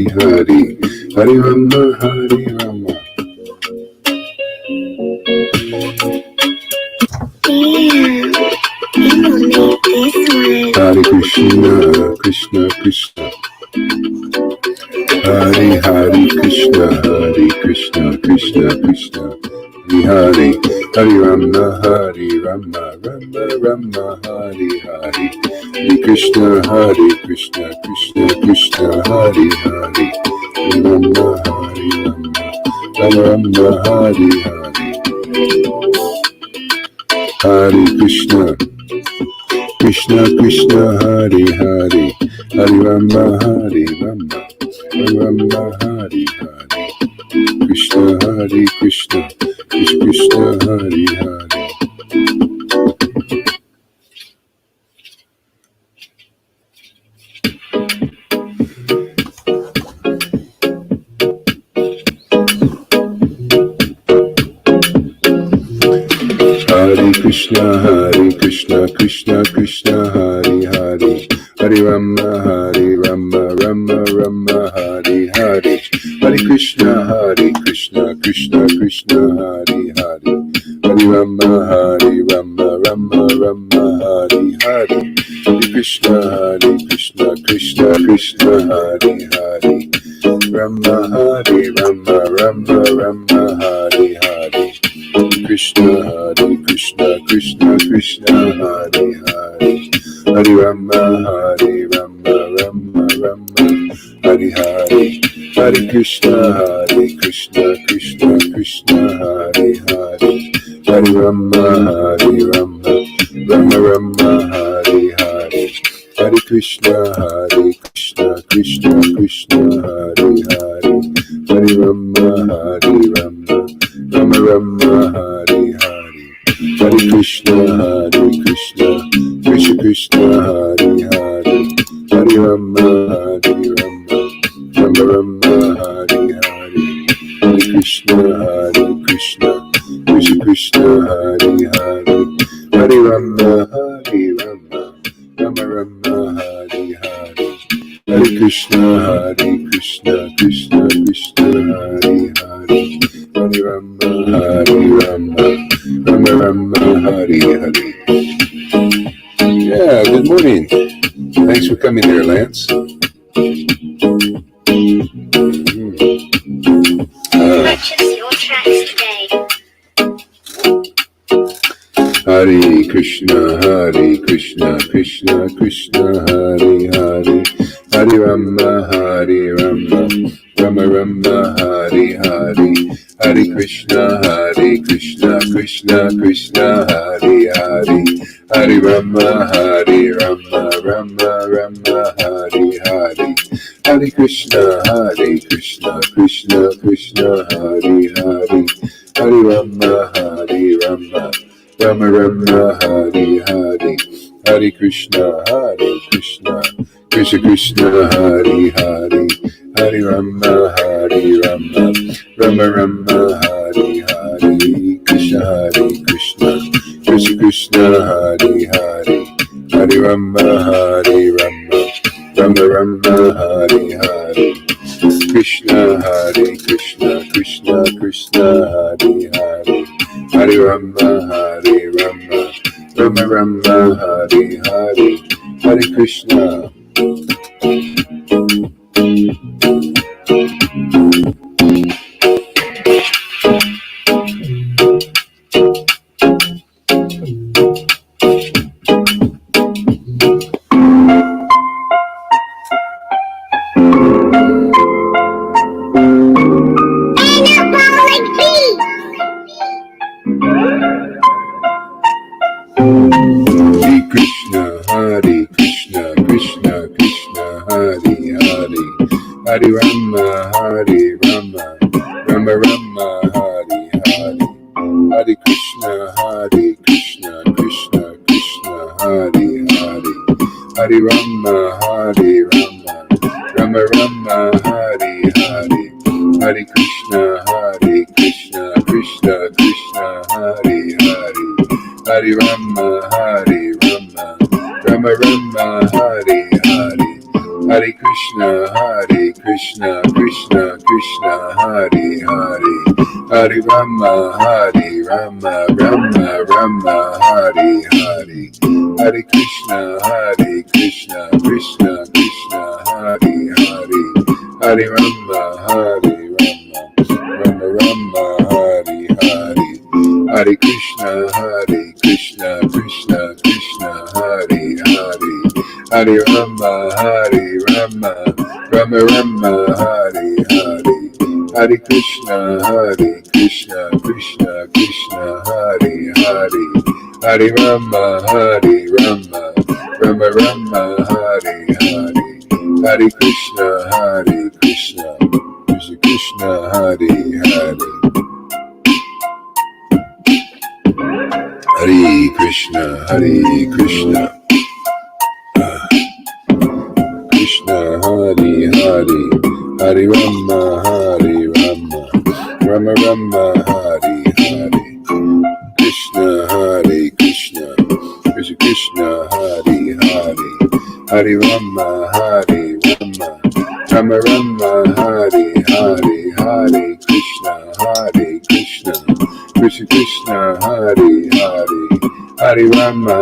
Hari, Hari Rama, Hari Rama. Hare Krishna, Krishna Krishna, Hare Hare Krishna, Hare Krishna, Krishna Krishna, Hare Hare Rama, Hare Rama, Rama Rama, Hare Hare, Hare Krishna, Krishna Krishna, Hare Hare, Hare Rama, Hare Rama, Rama Rama, Hare Hare, Hare Krishna, Krishna Krishna, Hare Hare, Hare Rama, Hare Rama, Rama Hare Hare, Krishna Hare Krishna, Krishna Krishna, Hare Hare. Hare Krishna, Krishna Krishna, Hare Hare, Hare Rama, Rama Rama, Hare Hare, Hare Krishna, Krishna Krishna, Hare Hare, Hare Rama, Rama Rama, Hare Hare, Hare Krishna, Krishna Krishna, Hare Hare, Rama, Rama Rama, Hare Hare, Krishna, Krishna Krishna, Hare Hare, Hare Rama, Rama Rama, Hare Hare, Hare Krishna, Krishna Krishna, Hare Hare, Hare Rama, Rama Rama, Hare Hare, Hare Krishna, Krishna Krishna, Hare Hare, Hare Rama, Rama Rama, Hare Hare, Hare Krishna, Krishna Krishna, Hare Hare, Hare Rama, Rama Rama, Hare Hare, Hare Krishna, Krishna Krishna, Hare Hare, Hare Rama, Rama Rama, Hare Hare, Hare Krishna, Krishna Krishna, Hare Hare, Hare Rama, Rama Rama, Hare Hare. Yeah, good morning. Thanks for coming there, Lance. Purchase your tracks today. Hare Krishna, Krishna Krishna, Hare Hare, Hare Rama, Rama Rama, Hare Hare, Hare Krishna, Krishna Krishna, Hare Hare, Hare Rama, Rama Rama, Hare Hare, Hare Krishna, Krishna Krishna, Hare Hare, Hare Rama, Rama Rama Rama, Hare Hare, Hare Krishna, Krishna Krishna, Hare Hare, Hare Rama, Rama Rama, Hare Hare, Krishna, Krishna Krishna, Hare Hare, Hare Rama, Rama Rama, Hare Hare, Krishna, Krishna Krishna, Hare Hare, Hare Rama, Rama Rama, Hare Hare, Hare Krishna. Hare Rama, Rama Rama, Hare Hare, Hare Krishna, Krishna Krishna, Hare Hare, Hare Rama, Rama Rama, Hare Hare, Hare Krishna, Krishna Krishna, Hare Hare, Hare Rama, Rama Rama, Hare Hare, Hare Krishna, Krishna Krishna Krishna Hare Hare Hare Rama Rama Rama Rama Hare Hare Hare Krishna Krishna Krishna Hare Hare Hare Rama Rama Rama Hare Hare Hare Krishna Krishna Krishna Hare Hare Hare Rama Rama Rama Hare Hare Hare Krishna Krishna Krishna Hare Hare Hare Rama Rama Rama Hare Hare Hare Krishna Krishna Krishna Hare Hare Hare Krishna Krishna Hare Hare Hare Rama Rama Rama Hare Hare Krishna Krishna Krishna Hare Hare Hare Rama Rama Rama Hare Hare Hare Krishna Krishna Krishna Hare Hare Hare Rama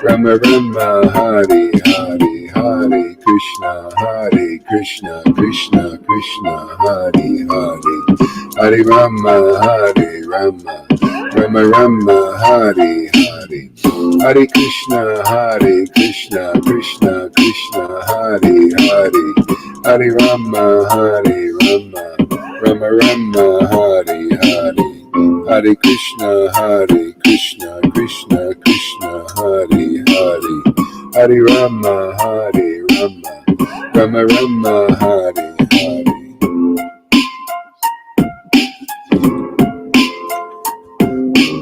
Rama Rama Hare Hare Hare Krishna Krishna Krishna Hare Hare Hare Rama Rama Rama Hare Hare Hare Krishna Krishna Krishna Hare Hare Hare Rama Rama Rama Hare Hare Hare Krishna Krishna Krishna Hare Hare Hare Rama Rama Rama Hare Hare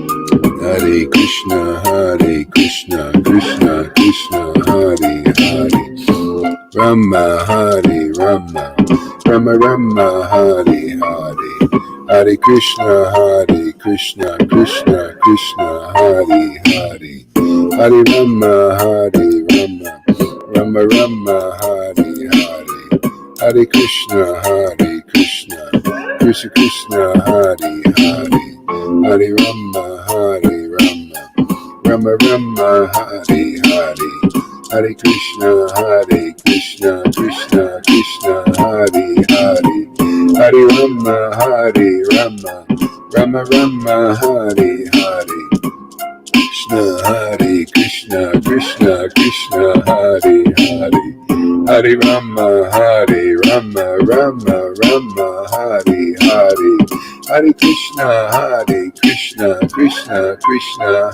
Hare Krishna Krishna Krishna Hare Hare Rama Rama Rama Hare Hare Hare Krishna Krishna Krishna Hare Hare Hare Rama Rama Rama Hare Hare Hare Krishna Krishna Krishna Hare Hare Hare Rama Rama Rama Hare Hare Hare Krishna Krishna Krishna Hare Hare Hare Rama Rama Rama Hare Hare Krishna Krishna Hare Hare Hare Rama Rama Rama Hare Hare Hare Krishna Krishna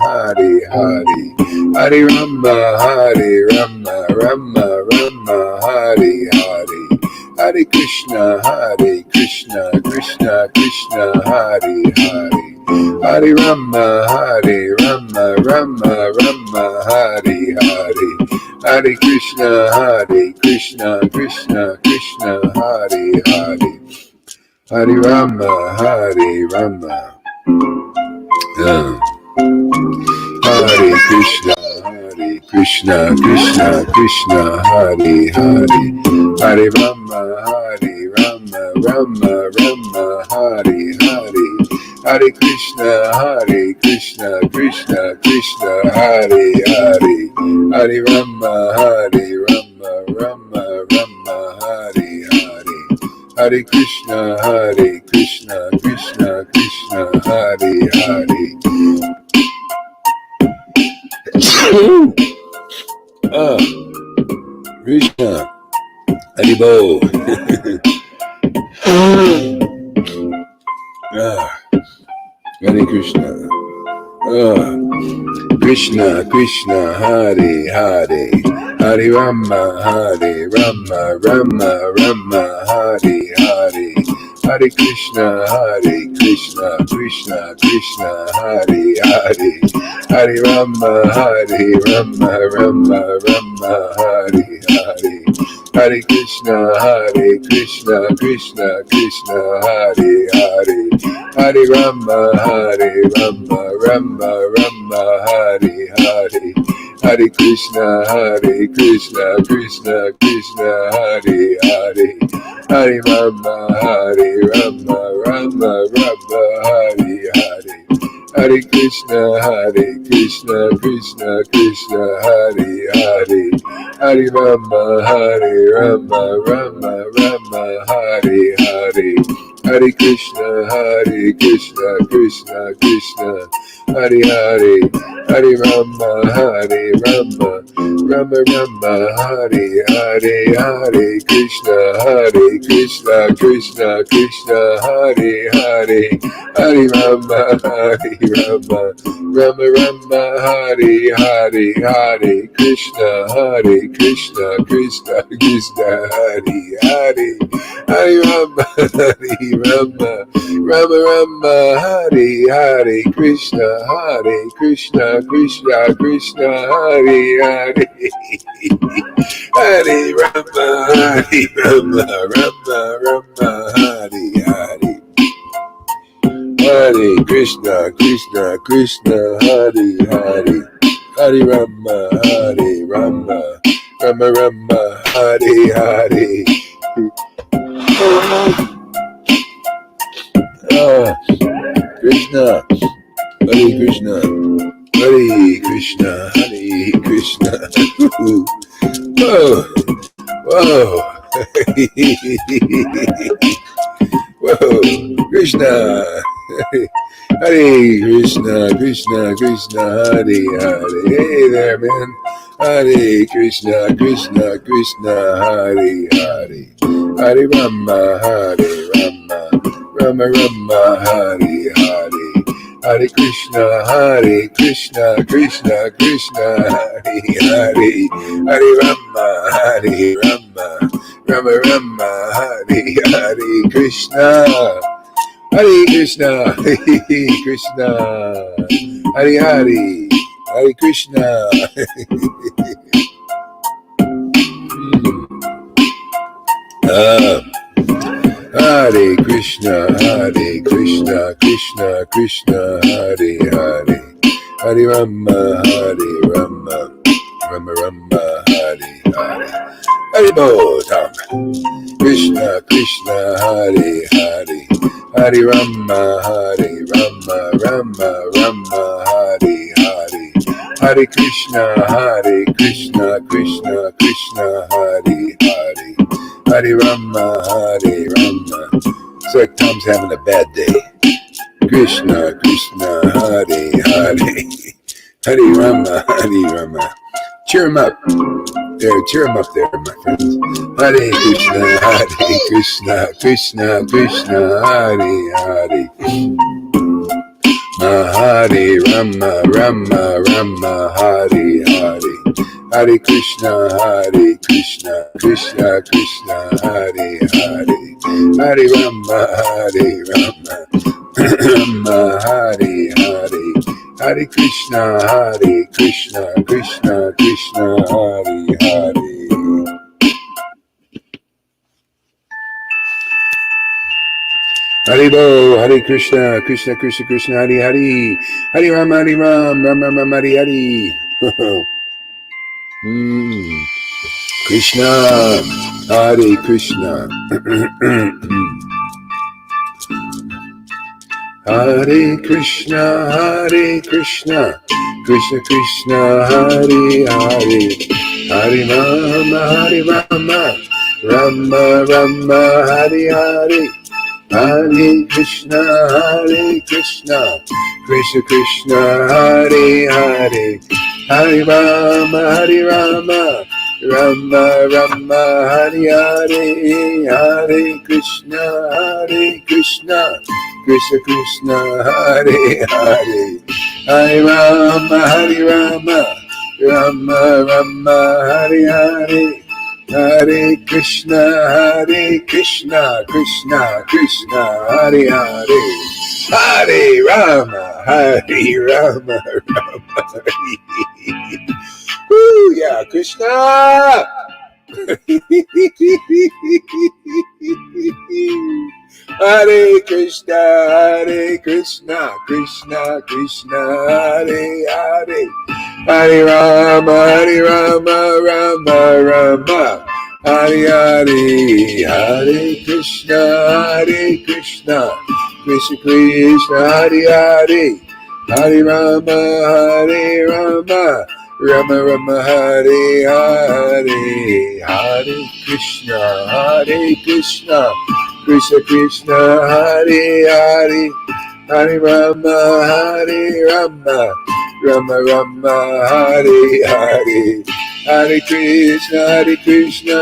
Hare Hare Hare Rama Rama Hare Hare Hare Krishna Krishna Hare Hare Hare Rama Rama Hare Hare Hare Krishna Krishna Hare Hare Hare Rama Hare Krishna Krishna Hare Hare Hare Rama Rama Hare Hare Hare Krishna Krishna Hare Hare Hare Rama Rama Hare Hare Hare Krishna Krishna Hare Hare Krishna Haribo Hare Krishna Krishna Hare Hare Hare Rama Rama Hare Hare Hare Krishna Krishna Hare Hare Hare Rama Rama Hare Hare Hare Krishna Krishna Hare Hare Hare Rama Rama Hare Hare Hare Krishna, Krishna Krishna, Hare Hare, Hare Rama, Rama Rama, Hare Hare. Hare Krishna, Krishna Krishna, Hare Hare, Hare Rama, Rama Rama, Hare Hare. Hare Krishna, Krishna Krishna, Hare Hare, Hare Rama, Rama Rama, Hare Hare, Hare Krishna, Krishna Krishna, Hare Hare, Hare Rama, Rama Rama, Hare Hare, Hare Krishna, Krishna Krishna, Hare Hare, Hare Rama, Rama, Hare Hare, Krishna, Krishna Krishna, Hare Hare, Hare Rama, Rama, Hare Hare. Hare Krishna, Krishna, Hare Hare, Hare Rama, Rama Rama, Hare Hare. Krishna, Hare Krishna, Hare Krishna, Hare Krishna. Whoa, whoa, whoa, Krishna. Hare Krishna, Krishna, Hare Hare. Hey there, man. Hare Krishna, Krishna, Hare Hare. Hare Rama, Rama Rama, Hare Hare. Hare Krishna, Krishna Hare Hare. Hare Rama, Rama, Hare Hare. Krishna. Hare Krishna, Krishna, Hare Hare, Hare Krishna. Hare Krishna, Krishna, Hare Hare, Hare Rama, Rama Rama, Hare Hare. Hare Bo Tam. Krishna, Hare Hare, Hare Rama, Rama Hare Hare, Hare Krishna, Krishna, Hare Hare, Hare Rama, It's like Tom's having a bad day. Krishna, Hare Hare, Hare Rama. Cheer him up. Cheer him up there, my friends. Hare Krishna, Krishna, Hare Hare. Hare Rama, Hare Hare. Hare Krishna, Krishna, Hare Hare. Hare Rama, Rama, Hare Hare. Hare Krishna, Krishna, Hare Hare. Haribo, Hare Krishna, Krishna, Hare Hare. Hare Rama, Rama, Hare Hare. Krishna, Hare Krishna. Hare Krishna, Krishna, Hare Hare. Hare Rama, Rama, Hare Hare. Hare Krishna, Krishna, Hare Hare. Hare Rama, Rama, Hare Hare. Hare Krishna, Krishna, Hare Hare. Hare Rama, Rama, Hare Hare. Hare Krishna, Krishna, Hare Hare. Hare Rama, Rama. Woo, yeah, Krishna. Hare Krishna, Krishna, Hare Hare. Hare Rama, Rama Rama, Hare Hare, Hare Krishna, Krishna Krishna, Hare Hare, Hare Rama, Rama Rama, Hare Hare, Hare Krishna, Krishna Krishna, Hare Hare, Hare Rama, Rama Rama, Hare Hare, Hare Krishna,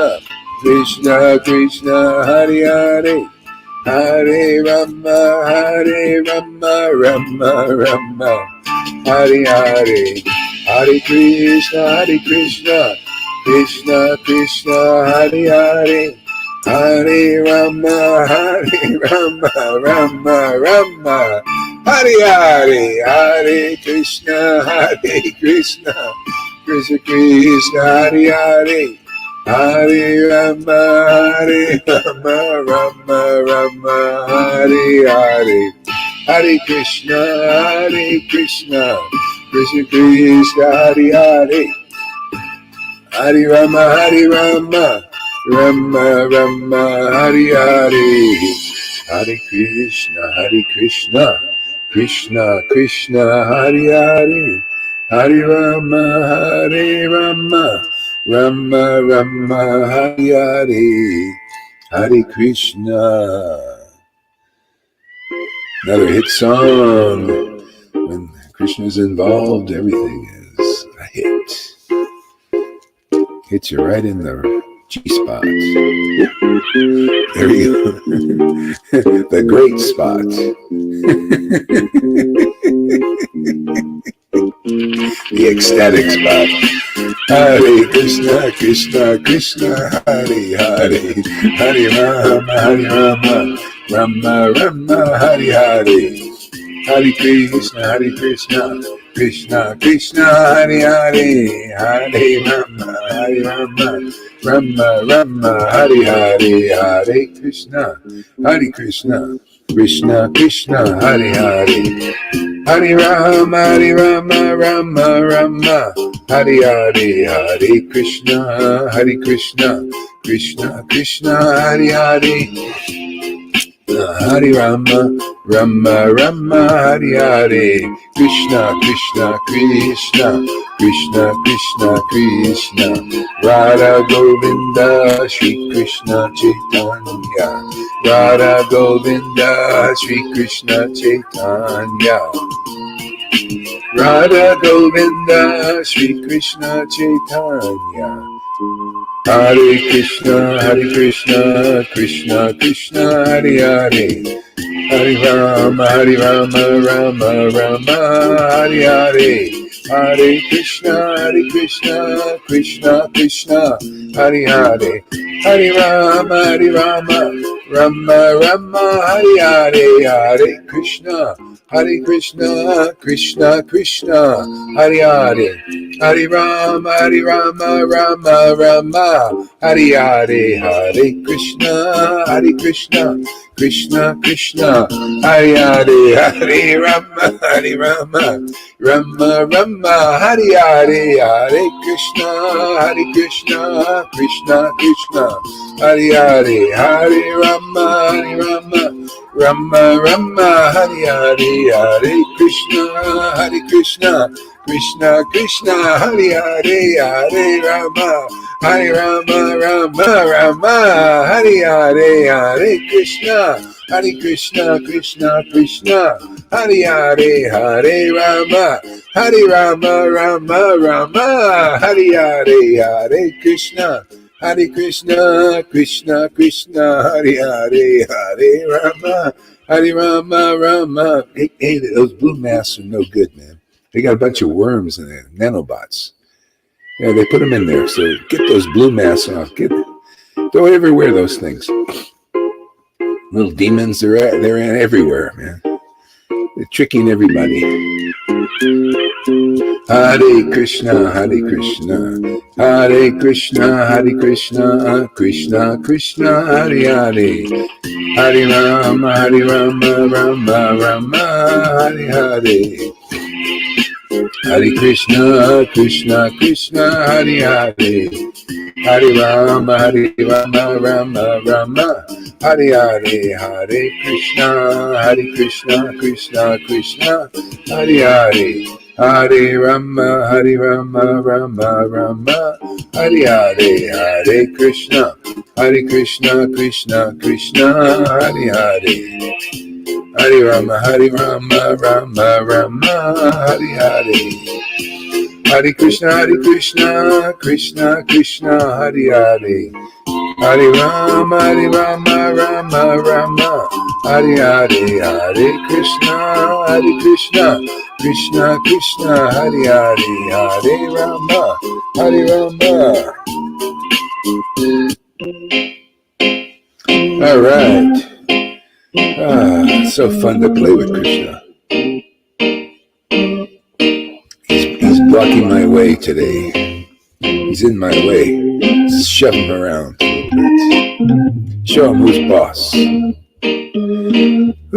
Krishna Krishna, Hare Hare, Hare Rama, Rama Rama, Hare Hare, Hare Krishna, Krishna Krishna, Hare Hare, Hare Rama, Rama Rama, Hare Hare, Hare Krishna, Krishna Krishna, Hare Hare, Hare Rama, Rama Hare Hare, Hare Krishna, Krishna Krishna, Hare Hare, Hare Rama, Rama Rama, Hare Hare, Hare Krishna, Krishna Krishna, Hare Hare, Hare Rama, Rama Rama, Hare Hare, Hare Krishna. Another hit song. When Krishna's involved, everything is a hit. Hits you right in the G-spot. There you go. The great spot. The ecstatic spot. Hare Krishna, Krishna Krishna, Hare Hare, Hare Rama, Rama Rama, Hare Hare, Hare Krishna, Krishna Krishna, Hare Hare, Hare Rama, Rama Rama, Hare Hare, Hare Krishna, Krishna Krishna, Hare Hare, Hare Rama, Rama Rama, Hare Hare, Hare Krishna, Krishna Krishna, Hare Hare, Hare Rama, Rama Rama, Hare Hare, Krishna Krishna Krishna, Radha Govinda, Shri Krishna Chaitanya, Radha Govinda, Shri Krishna Chaitanya, Radha Govinda, Shri Krishna Chaitanya, Hare Krishna, Krishna Krishna, Hare Hare, Hare Rama, Rama Rama, Hare Hare, Hare Krishna, Krishna Krishna, Hare Hare, Hare Rama, Rama Rama, Hare Hare, Hare Krishna, Krishna Krishna, Hare Hare, Hare Rama, Rama Rama, Hare Hare, Hare Krishna, Krishna Krishna, Hare Hare, Hare Rama, Rama Rama, Hare Hare, Hare Krishna, Krishna Krishna, Hare Hare, Hare Rama, Rama Rama, Hare Hare, Hare Krishna, Krishna Krishna, Hare Hare, Hare Rama, Rama, Hare Hare, Hare Krishna, Krishna Krishna, Hare Hare, Hare Rama, Rama, Hare Hare, Hare Krishna, Krishna Krishna, Hare Hare, Hare Rama, Rama. Hey, those blue masks are no good, man. They got a bunch of worms in there, nanobots. Yeah, they put them in there. So get those blue masks off. Don't ever wear those things. Little demons, they're everywhere, man. They're tricking everybody. Hare Krishna, Hare Krishna, Krishna Krishna, Hare Hare, Hare Rama, Rama Rama, Hare Hare, Hare Krishna, Krishna Krishna, Hare Hare, Hare Rama, Rama Rama, Hare Hare, Hare Krishna, Krishna Krishna, Hare Hare, Hare Rama, Rama Rama, Hare Hare, Hare Krishna, Krishna Krishna, Hare Hare, Hare Rama, Rama Rama, Hare Hare, Hare Krishna, Krishna Krishna, Hare Hare, Hare Rama, Rama Rama, Hare Hare, Hare Krishna, Krishna Krishna, Hare Hare, Hare Rama, Rama. All right. It's so fun to play with Krishna. He's blocking my way today. He's in my way. Just shove him around a little bit. Show him who's boss. Who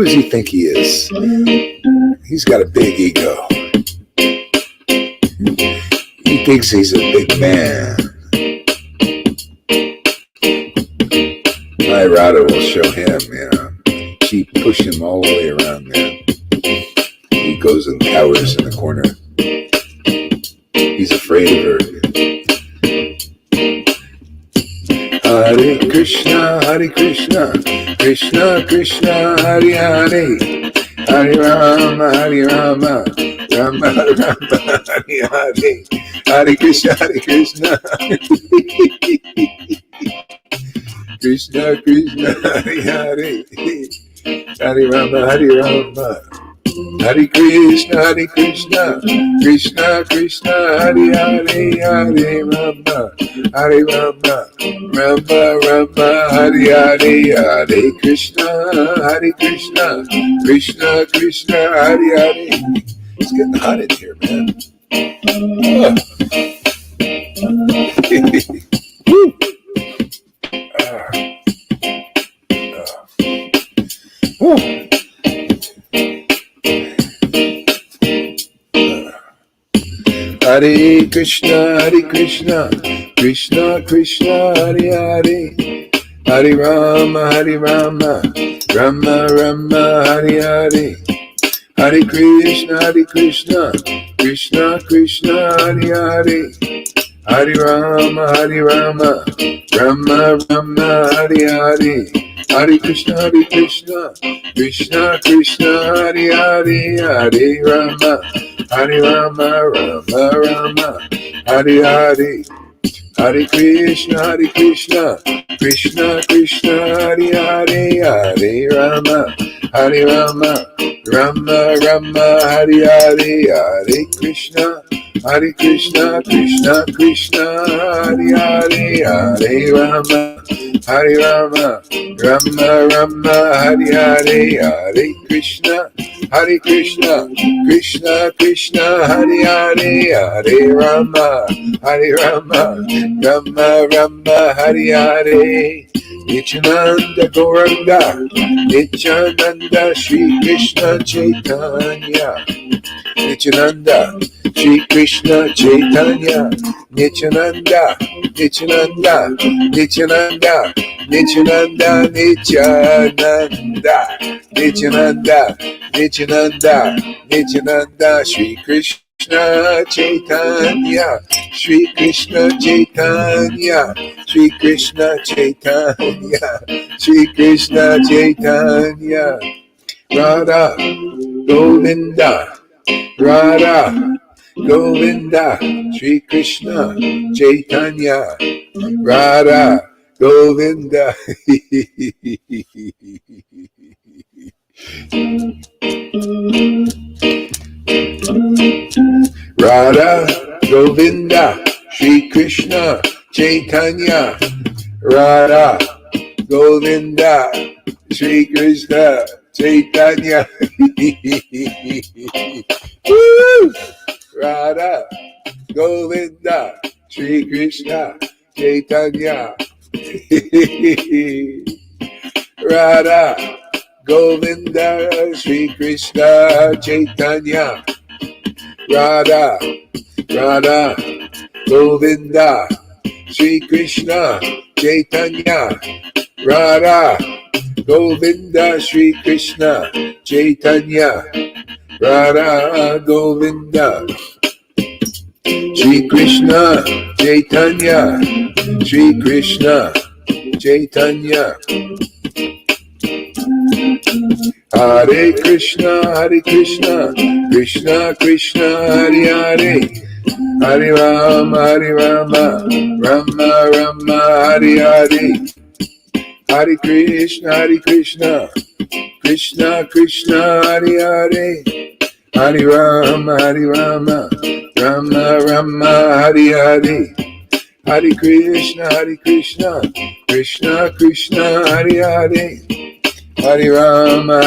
does he think he is? He's got a big ego. He thinks he's a big man. My Radha will show him, She pushed him all the way around, man. He goes and cowers in the corner. He's afraid of her. Hare Krishna, Krishna Krishna, Hare Hare, Hare Rama, Rama Rama, Hare Hare, Hare Krishna, Krishna Krishna, Hare Hare, Hare Rama, Rama, Hare Krishna, Krishna Krishna, Hare Hare, Hare Rama, Rama Rama, Hare Hare, Hare Krishna, Krishna Krishna, Hare Hare. It's getting hot in here, man. Hare Krishna, Krishna Krishna, Hare Hare, Hare Rama, Rama Rama, Hare Hare, Hare Krishna, Krishna Krishna, Hare Hare, Hare Rama, Rama Rama, Hare Hare, Hare Krishna, Krishna Krishna, Hare Hare, Hare Rama, Rama Rama, Hare Hare, Hare Krishna, Krishna Krishna, Hare Hare, Hare Rama, Rama Rama, Hare Hare, Hare Krishna, Krishna Krishna, Hare Hare, Hare Rama, Rama Rama, Hare Hare, Hare Krishna, Krishna Krishna, Hare Hare, Hare Rama, Rama Rama, Hare Hare, Nityananda Gauranga, Nityananda Shri Krishna Chaitanya, Nityananda Shri Krishna Chaitanya, Nityananda Nityananda Nityananda Nityananda Nityananda Nityananda Nityananda Nityananda Shri Krishna Chaitanya, Shri Krishna Chaitanya, Shri Krishna Chaitanya, Shri Krishna Chaitanya, Radha Govinda, Radha Govinda, Shri Krishna Chaitanya, Radha Govinda. Radha Govinda, Shri Krishna Chaitanya, Radha Govinda, Shri Krishna Chaitanya. Woo! Radha Govinda, Shri Krishna Chaitanya. Radha Govinda, Shri Krishna Chaitanya, Radha, Radha, Govinda, Shri Krishna, Chaitanya, Radha, Govinda, Shri Krishna, Chaitanya, Radha, Govinda, Shri Krishna, Chaitanya, Shri Krishna, Chaitanya. Hare Krishna, Krishna Krishna, Hare Hare, Hare Rama, Rama Rama, Hare Hare, Hare Krishna, Krishna Krishna, Hare Hare, Hare Rama, Rama Rama, Hare Hare, Hare Krishna, Krishna Krishna, Hare Hare, Hare Rama,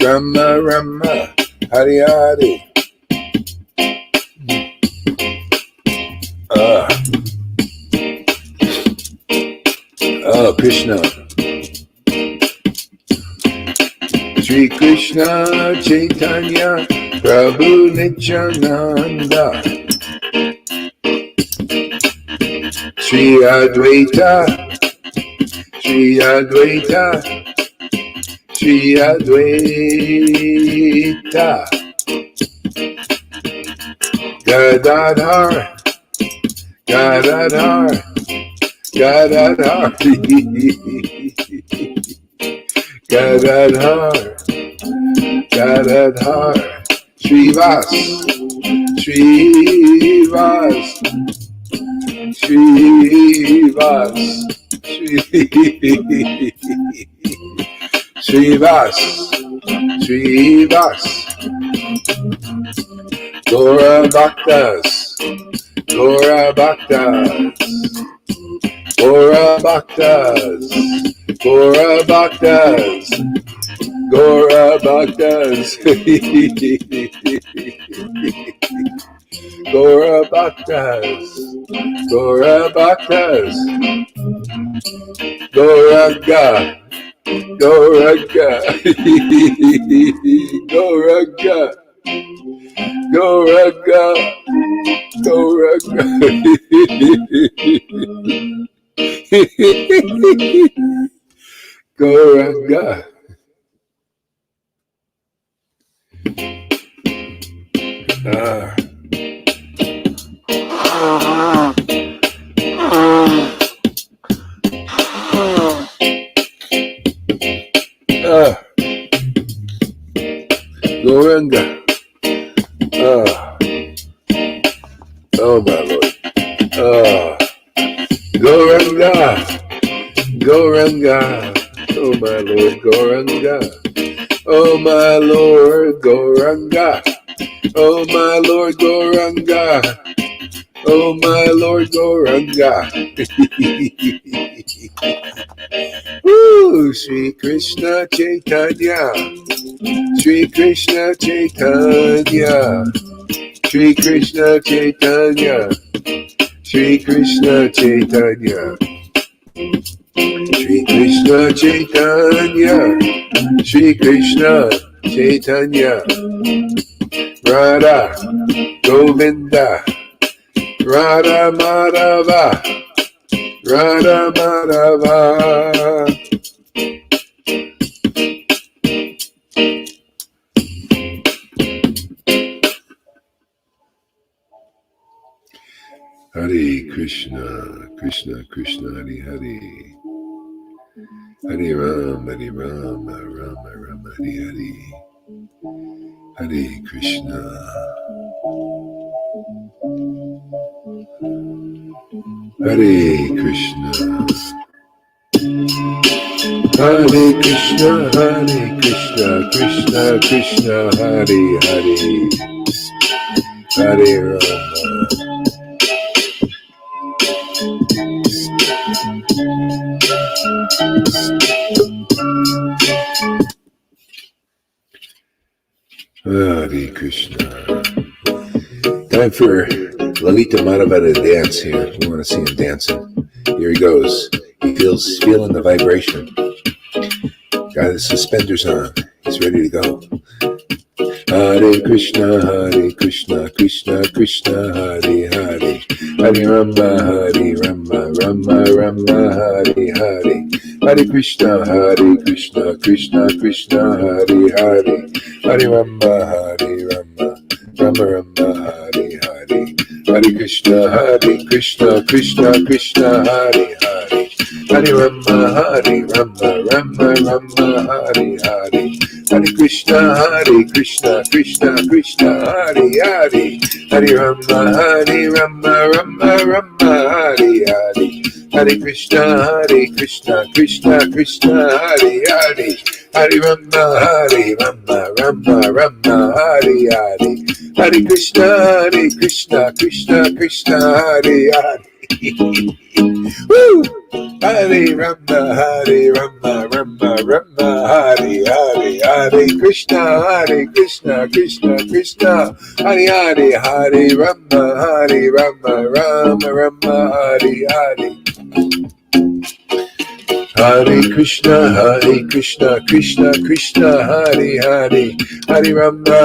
Rama Rama, Hare Hare. Krishna. Shri Krishna Chaitanya Prabhu Nityananda, Shri Advaita, Shri Advaita, Shri Advaita, Gadadhar, Gadadhar, Gadadhar, Gadadhar, Gadadhar, Srivas, Srivas, Srivas, Srivas, Srivas, Gora Bhaktas, Gora Bhaktas, Gora Bhaktas, Gora Bhaktas, Gora Bhaktas, Gora Bhaktas, Gora Bhaktas, Gauranga, Gauranga, Gauranga, Gauranga, Gauranga. Gauranga. Gauranga. Oh my Lord. Gauranga. Gauranga. Oh my Lord, Gauranga. Oh my Lord, Gauranga. Oh my Lord, Gauranga. Oh my Lord, Gauranga. Woo! Shri Krishna Chaitanya. Shri Krishna Chaitanya. Shri Krishna Chaitanya. Shri Krishna Chaitanya. Shri Krishna Chaitanya. Shri Krishna Chaitanya. Radha Govinda. Radha Madhava. Radha Madhava. Hare Krishna, Krishna Krishna, Hare Hare, Hare Rama, Rama Rama, Hare Hare, Hare Krishna. Hare Krishna. Hare Krishna, Hare Krishna, Krishna Krishna, Hare Hare, Hare Rama. Hare Krishna. Time for Lalita Madhava to dance here. We want to see him dancing. Here he goes. He's feeling the vibration. Got his suspenders on. He's ready to go. Hare Krishna, Krishna Krishna, Hare Hare, Hare Rama, Rama Rama, Hare Hare, Hare Krishna, Krishna Krishna, Hare Hare, Hare Rama, Rama Rama, Hare Hare, Hare Krishna, Krishna Krishna, Hare Hare, Hare Rama, Rama Rama, Hare Hare, Hare Krishna, Krishna Krishna, Hare Hare, Hare Rama, Rama Rama, Hare Hare, Hare Krishna, Krishna Krishna, Hare Hare, Hare Rama, Rama Rama, Hare Hare, Hare Krishna, Krishna, Hare Hare. Woo! Hare Rama, Rama Rama, Hare Hare, Hare Krishna, Krishna Krishna, Hare Hare, Hare Rama, Rama Rama, Hare Hare. Hare Krishna, Krishna Krishna, Hare Hare, Hare Rama,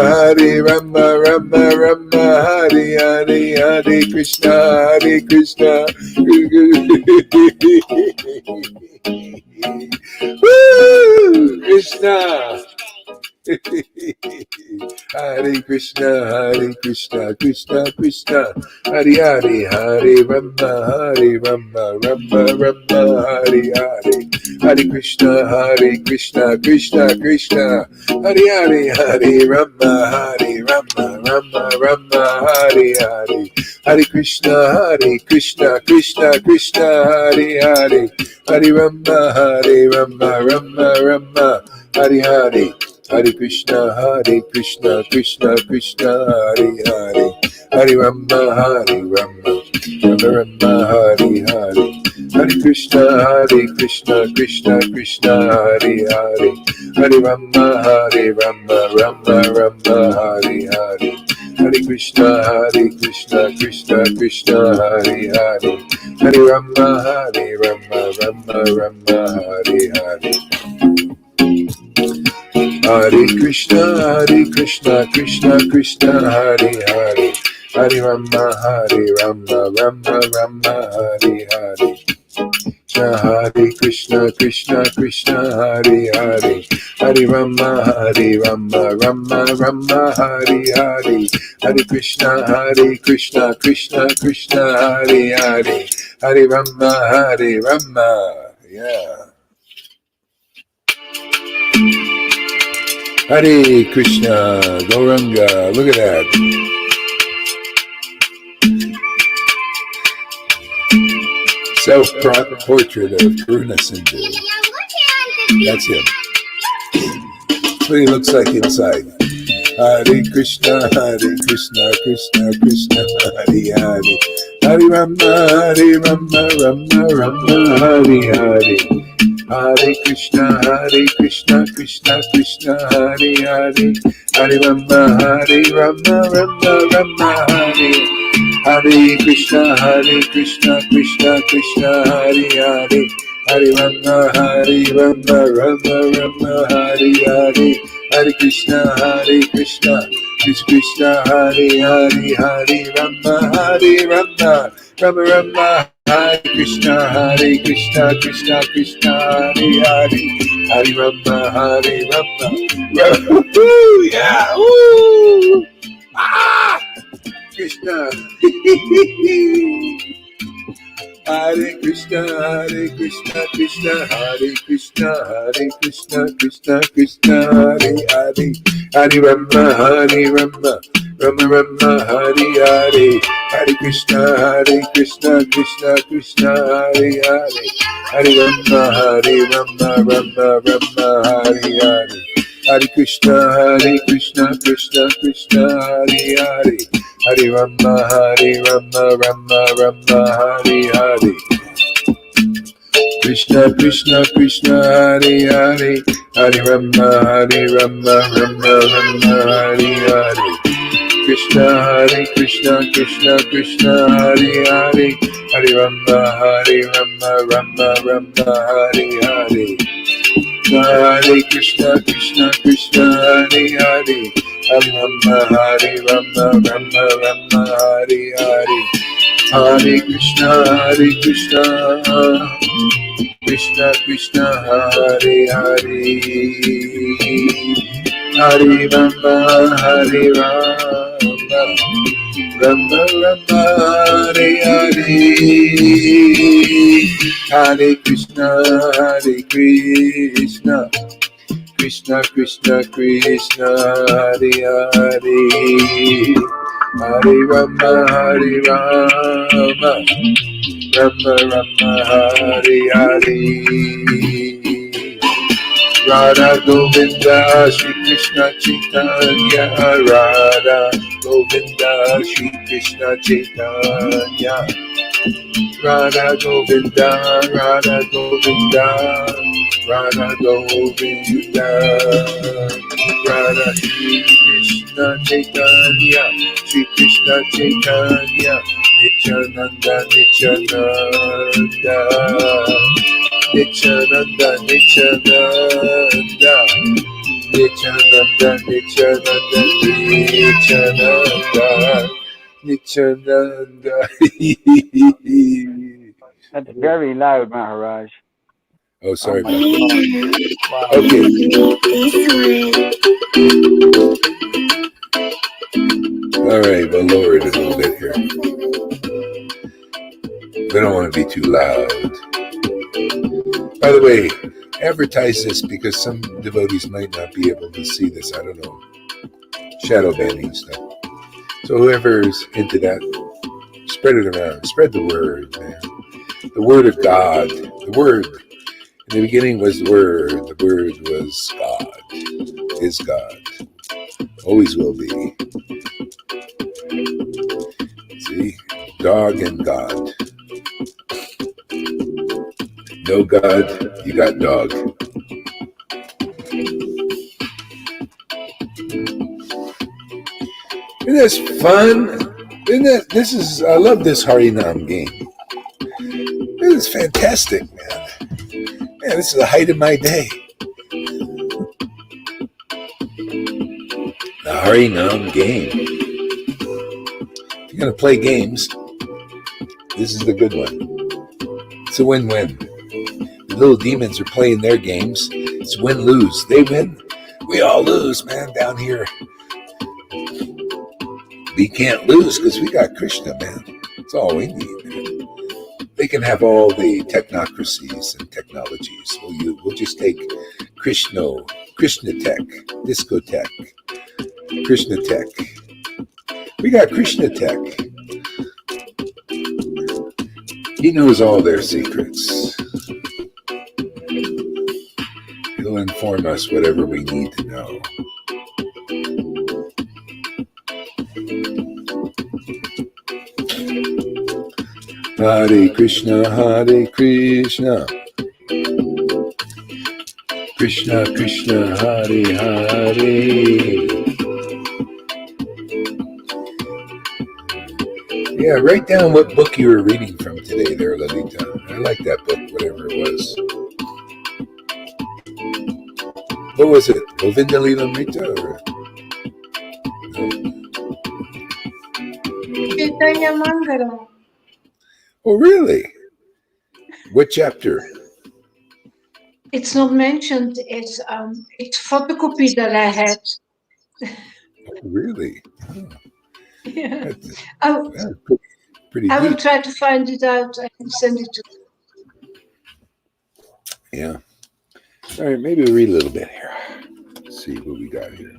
Rama Rama, Hare Hare, Hare Krishna, Krishna. Woo! Krishna. Hare Krishna, Krishna Krishna, Hare Hare, Hare Rama, Rama Rama, Hare Hare, Hare Krishna, Krishna Krishna, Hare Hare, Hare Rama, Rama Rama, Hare Hare, Hare Krishna, Krishna Krishna, Hare Hare, Hare Rama, Rama Rama, Hare Hare, Hare Krishna, Krishna Krishna, Hare Hare, Hare Rama, Rama Rama, Hare Hare, Hare Krishna, Krishna Krishna, Hare Hare, Hare Rama, Rama Rama, Hare Hare, Hare Krishna, Krishna Krishna, Hare Hare, Hare Rama, Rama Rama, Hare Hare. Hare Krishna, Krishna Krishna, Hare Hare, Hare Rama, Rama Rama, Hare Hare, Hare Krishna, Krishna Hare Hare, Hare Rama, Rama Rama, Hare Hare, Hare Krishna, Krishna Hare Hare, Hare Rama, Rama. Yeah. Hare Krishna, Gauranga, look at that. Self-portrait of Karuna Sindhu. That's him. That's what he looks like inside. Hare Krishna, Krishna Hare Hare, Hare Rama, Rama Rama, Hare Hare, Hare Krishna, Krishna Hare Hare, Hare Rama, Rama Rama, Hare, Hare Krishna, Krishna Hare Hare, Hare Rama, Rama Rama, Hare Hare, Hare Krishna, Krishna Hare Hare, Hare Rama, Rama Rama, Hare Krishna, Krishna Hare Hare, Hare Rama, Rama. Woo, yeah, woo! Ah, Krishna. Hare Krishna, Krishna Hare Krishna, Krishna Hare Hare, Hare Rama, Rama Rama, Hare Hare, Hare Krishna, Krishna Hare Hare, Hare Rama, Rama Rama, Hare Hare, Hare Krishna, Krishna Hare Hare, Hare Rama, Rama Rama, Hare Hare, Krishna Hare Hare, Hare Rama, Rama Rama, Hare Hare, Krishna Krishna Hare Hare, Hare Rama, Rama Rama, Hare Hare, Hare Krishna Krishna Hare Hare, Rama Hare Rama Rama Rama Hare Hare Hare Krishna Krishna Krishna Hare Hare Hare Rama Rama Rama Hare Hare Hare Krishna Krishna Krishna Krishna Hare Hare Hare Rama Rama Rama Hare Hare Radha Govinda Shri Krishna Chaitanya Radha Govinda Shri Krishna Chaitanya Radha Govinda Radha Govinda Radha Govinda Radha Shri Krishna Chaitanya Shri Krishna Chaitanya Nityananda Nityananda Nityananda Nityananda Nityananda Nityananda Nityananda Nityananda. That's very loud, Maharaj. Oh, sorry about God. that. Wow. Okay. All right, we'll lower it a little bit here. We don't want to be too loud. By the way, advertise this because some devotees might not be able to see this. I don't know. Shadow banning stuff. So whoever's into that, spread it around. Spread the word, man. The word of God. The word. In the beginning was the word. The word was God. Is God. Always will be. See? Dog and God. No God, you got dog. Isn't this fun? I love this Harinam game. This is fantastic, man. Man, this is the height of my day. The Harinam game. If you're going to play games, this is the good one. It's a win-win. The little demons are playing their games. It's win-lose. They win. We all lose, man, down here. We can't lose because we got Krishna, man. That's all we need, man. They can have all the technocracies and technologies. We'll just take Krishna Tech, Disco Tech, Krishna Tech. We got Krishna Tech. He knows all their secrets. He'll inform us whatever we need to know. Hare Krishna, Krishna Krishna, Hare Hare. Yeah, write down what book you were reading from today there, Lalita. I like that book, whatever it was. What was it? Govinda Lilamrita? Chaitanya Mangalam. Oh, really? What chapter? It's not mentioned. It's photocopy that I had. Oh, really? Oh. Yeah. That's pretty I will deep. try to find it out and send it to you. Yeah. All right, maybe we'll read a little bit here. Let's see what we got here.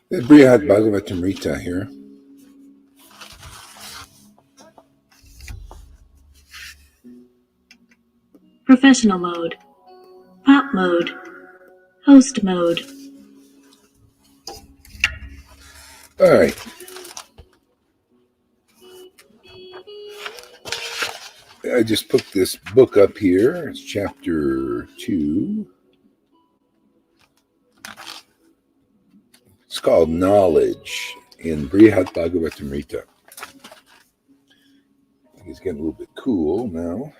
The Brihad Bhagavatamrita here. Professional mode, pop mode, host mode. All right. I just put this book up here. It's chapter 2. It's called Knowledge in Brihat Bhagavatamrita. It's getting a little bit cool now.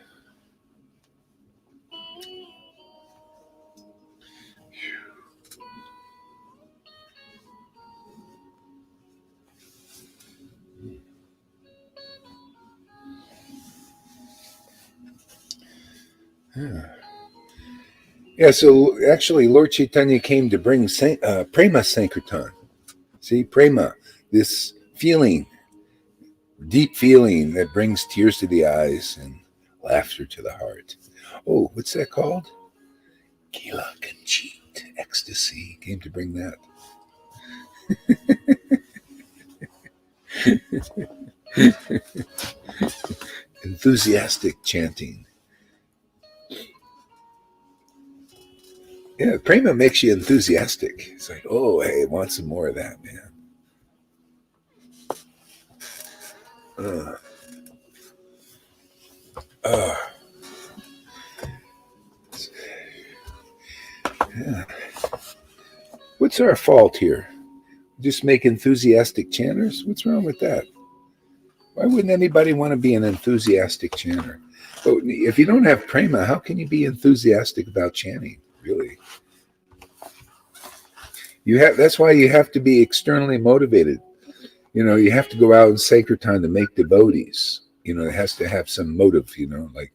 Yeah, so actually Lord Chaitanya came to bring Prema Sankirtan. See, Prema, this feeling, deep feeling that brings tears to the eyes and laughter to the heart. Oh, what's that called? Kila Kanchit, ecstasy. Came to bring that. Enthusiastic chanting. Yeah, Prema makes you enthusiastic. It's like, oh, hey, I want some more of that, man. Yeah. What's our fault here? Just make enthusiastic chanters? What's wrong with that? Why wouldn't anybody want to be an enthusiastic chanter? But if you don't have prema, how can you be enthusiastic about chanting? Really? That's why you have to be externally motivated. You have to go out and sankirtan to make devotees. It has to have some motive, like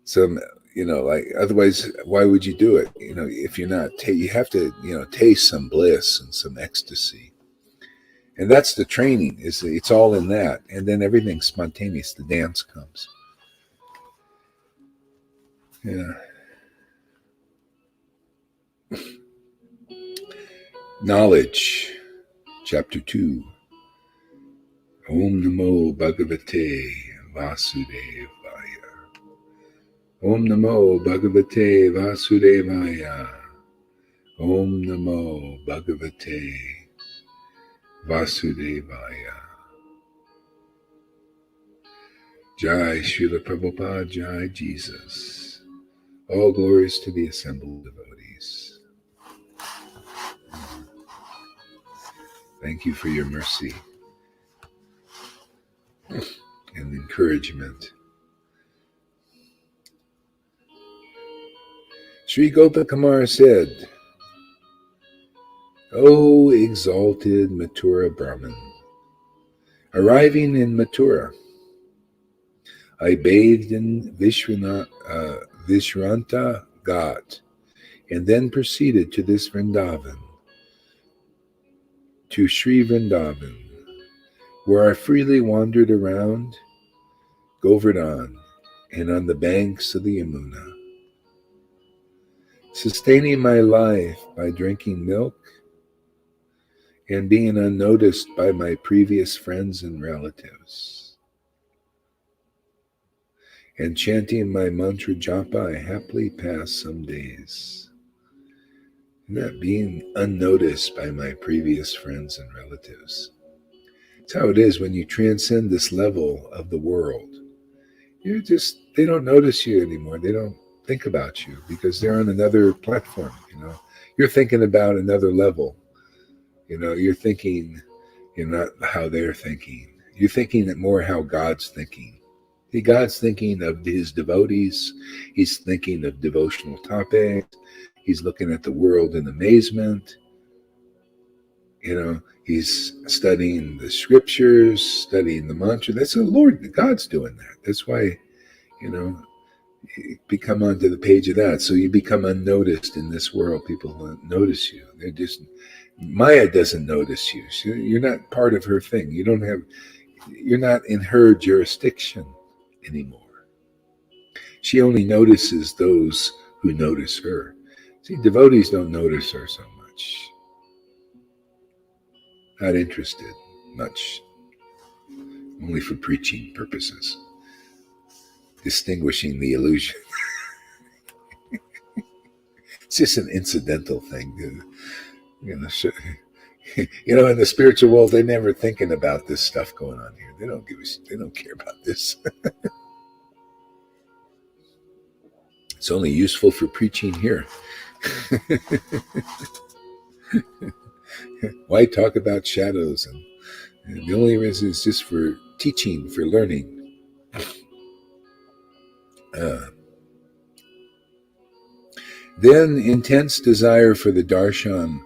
some, like otherwise, why would you do it? If you're not, you have to, taste some bliss and some ecstasy. And that's the training. It's all in that. And then everything's spontaneous. The dance comes. Yeah. Knowledge, chapter 2. Om Namo Bhagavate Vasudevaya. Om Namo Bhagavate Vasudevaya. Om Namo Bhagavate Vasudevaya. Jai Srila Prabhupada, Jai Jesus. All glories to the assembled devotees. Thank you for your mercy and encouragement. Sri Gopakumar said, O exalted Mathura Brahman, arriving in Mathura, I bathed in Vishranta Ghat and then proceeded to this Vrindavan, to Sri Vrindavan, where I freely wandered around Govardhan and on the banks of the Yamuna, sustaining my life by drinking milk and being unnoticed by my previous friends and relatives. And chanting my mantra japa, I happily passed some days, not being unnoticed by my previous friends and relatives. It's how it is when you transcend this level of the world. They don't notice you anymore. They don't think about you because they're on another platform, You're thinking about another level. You're thinking, not how they're thinking. You're thinking that more how God's thinking. See, God's thinking of his devotees. He's thinking of devotional topics. He's looking at the world in amazement. He's studying the scriptures, studying the mantra. That's the Lord. God's doing that. That's why, you come onto the page of that. So you become unnoticed in this world. People don't notice you. Maya doesn't notice you. You're not part of her thing. You're not in her jurisdiction anymore. She only notices those who notice her. See, devotees don't notice her so much. Not interested much. Only for preaching purposes. Distinguishing the illusion. It's just an incidental thing. In the spiritual world, they're never thinking about this stuff going on here. They don't care about this. It's only useful for preaching here. Why talk about shadows? And the only reason is just for teaching, for learning. Then intense desire for the darshan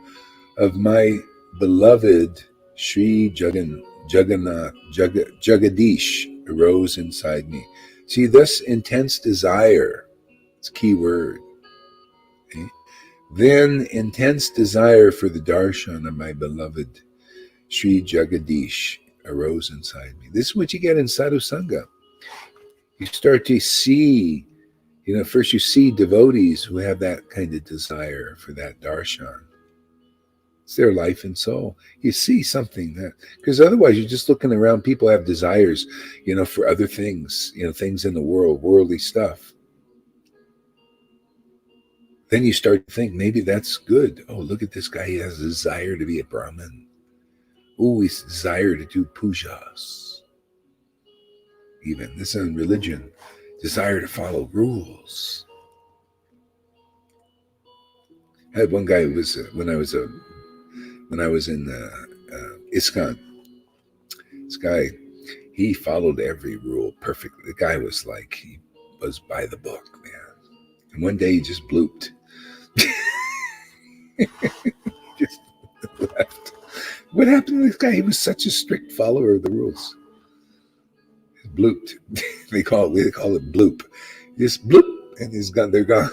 of my beloved Sri Jagadish arose inside me. See, this intense desire, it's a key word. Okay? Then intense desire for the darshan of my beloved Sri Jagadish arose inside me. This is what you get in sadhu sangha. You start to see, first you see devotees who have that kind of desire for that darshan. It's their life and soul. You see something that, because otherwise you're just looking around. People have desires, for other things, things in the world, worldly stuff. Then you start to think maybe that's good. Oh, look at this guy. He has a desire to be a Brahmin. Oh, he's desire to do pujas. Even this is in religion, desire to follow rules. I had one guy who was when I was in ISKCON. This guy, he followed every rule perfectly. The guy was like, he was by the book, man. And one day he just blooped. Just left. What happened to this guy? He was such a strict follower of the rules. He blooped. They call it bloop. Just bloop, and he's gone. They're gone.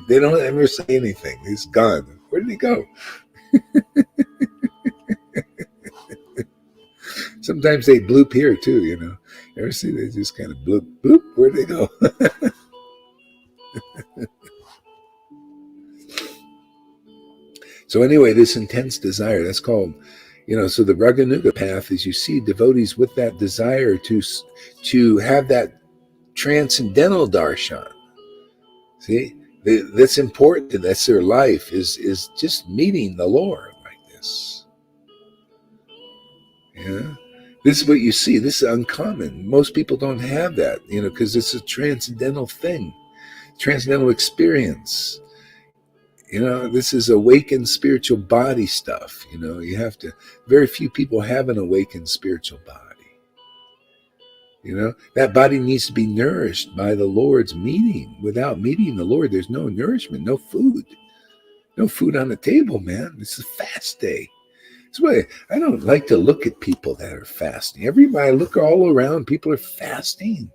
They don't ever say anything. He's gone. Where did he go? Sometimes they bloop here too, You ever see they just kind of bloop, bloop, where'd they go? So anyway, this intense desire, that's called, so the Raganuga path is you see devotees with that desire to have that transcendental darshan. See, that's important. That's their life is just meeting the Lord like this. Yeah. This is what you see. This is uncommon. Most people don't have that, because it's a transcendental thing, transcendental experience. This is awakened spiritual body stuff. You have to, very few people have an awakened spiritual body. That body needs to be nourished by the Lord's meeting. Without meeting the Lord, there's no nourishment, no food. No food on the table, man. This is a fast day. That's why I don't like to look at people that are fasting. Everybody, I look all around, people are fasting.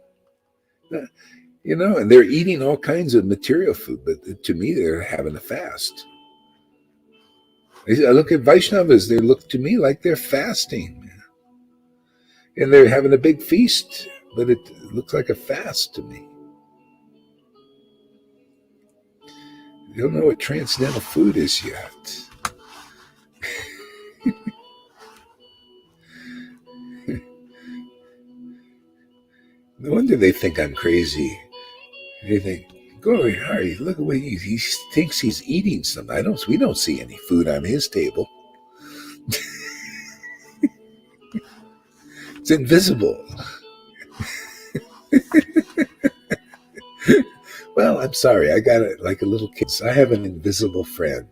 And they're eating all kinds of material food, but to me, they're having a fast. I look at Vaishnavas, they look to me like they're fasting. And they're having a big feast, but it looks like a fast to me. You don't know what transcendental food is yet. No wonder they think I'm crazy. They think, go over here, Harry, look at what he thinks he's eating something. We don't see any food on his table. It's invisible. Well, I'm sorry. I got it like a little kid. I have an invisible friend.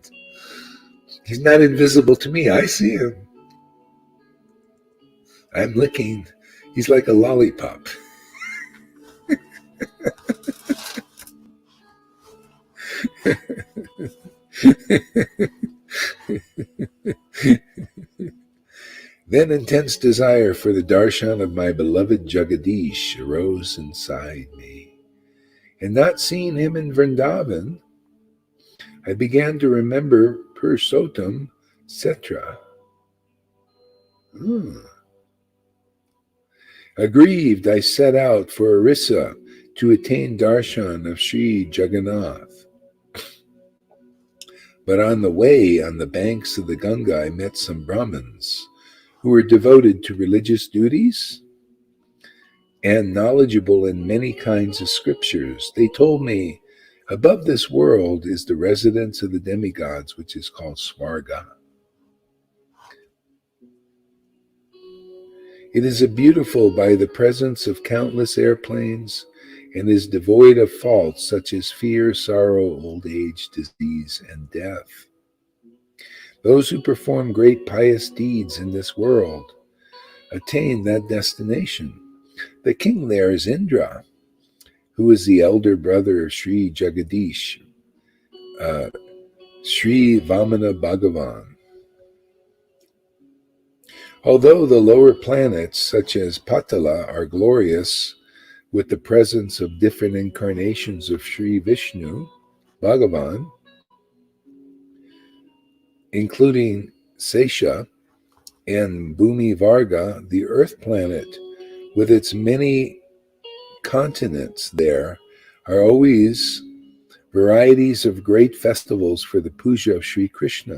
He's not invisible to me. I see him. I'm licking. He's like a lollipop. Then intense desire for the darshan of my beloved Jagadish arose inside me. And not seeing him in Vrindavan, I began to remember Purushottam, etc. Aggrieved, I set out for Orissa to attain darshan of Sri Jagannath. But on the way, on the banks of the Ganga, I met some Brahmins who were devoted to religious duties and knowledgeable in many kinds of scriptures. They told me, above this world is the residence of the demigods, which is called Swarga. It is beautiful by the presence of countless airplanes and is devoid of faults such as fear, sorrow, old age, disease, and death. Those who perform great pious deeds in this world attain that destination. The king there is Indra, who is the elder brother of Sri Jagadish, uh, Sri Vamana Bhagavan. Although the lower planets, such as Patala, are glorious with the presence of different incarnations of Sri Vishnu, Bhagavan, including Sesha and Bhumi Varga, the Earth planet, with its many continents there, are always varieties of great festivals for the puja of Sri Krishna.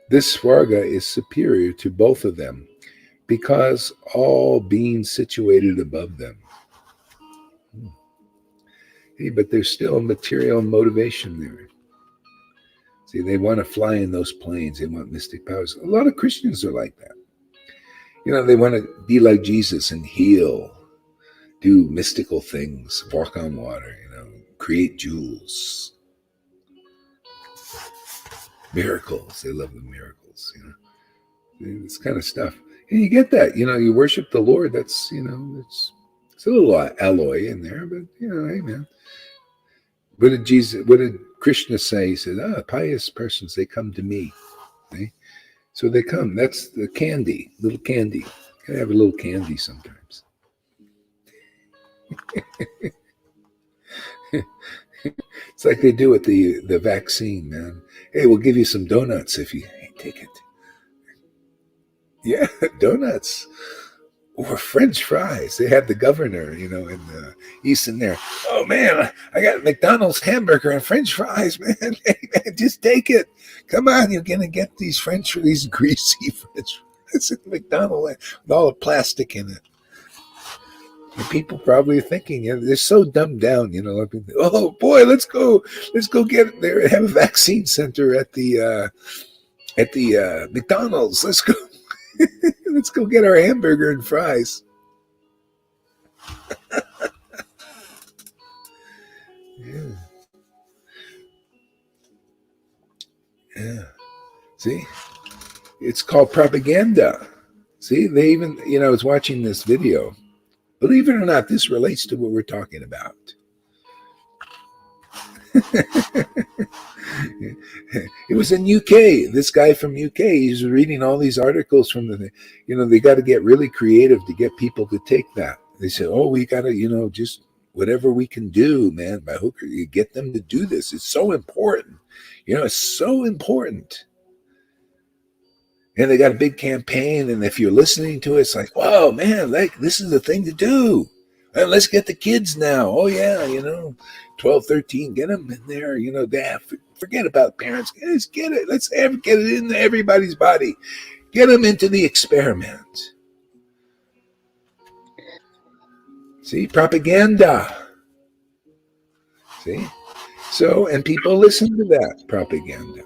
This Svarga is superior to both of them because all being situated above them. Hey, but there's still material motivation there. See, they want to fly in those planes. They want mystic powers. A lot of Christians are like that. They want to be like Jesus and heal, do mystical things, walk on water, create jewels, miracles. They love the miracles, this kind of stuff. And you get that, you worship the Lord. That's, it's a little alloy in there, but, hey, man. What did Krishna say? He said, pious persons, they come to me. Okay? So they come. That's the candy, little candy. Gotta have a little candy sometimes. It's like they do with the vaccine, man. Hey, we'll give you some donuts if you take it. Yeah, donuts. Or French fries. They had the governor, in Easton there. Oh, man, I got McDonald's hamburger and French fries, man. Hey, man, just take it. Come on, you're going to get these greasy French fries at McDonald's with all the plastic in it. And people probably are thinking, they're so dumbed down, oh, boy, let's go get there, have a vaccine center at the McDonald's. Let's go. Let's go get our hamburger and fries. Yeah. See? It's called propaganda. See, they even, I was watching this video. Believe it or not, this relates to what we're talking about. It was in UK. This guy from UK, he's reading all these articles from they got to get really creative to get people to take that. They said, oh, we got to, just whatever we can do, man, by hook or you get them to do this. It's so important. It's so important. And they got a big campaign. And if you're listening to it, it's like, whoa, man, this is the thing to do. And let's get the kids now. Oh, yeah, 12, 13, get them in there. Forget about parents. Let's get it. Let's get it into everybody's body. Get them into the experiment. See, propaganda. See? So, and people listen to that propaganda.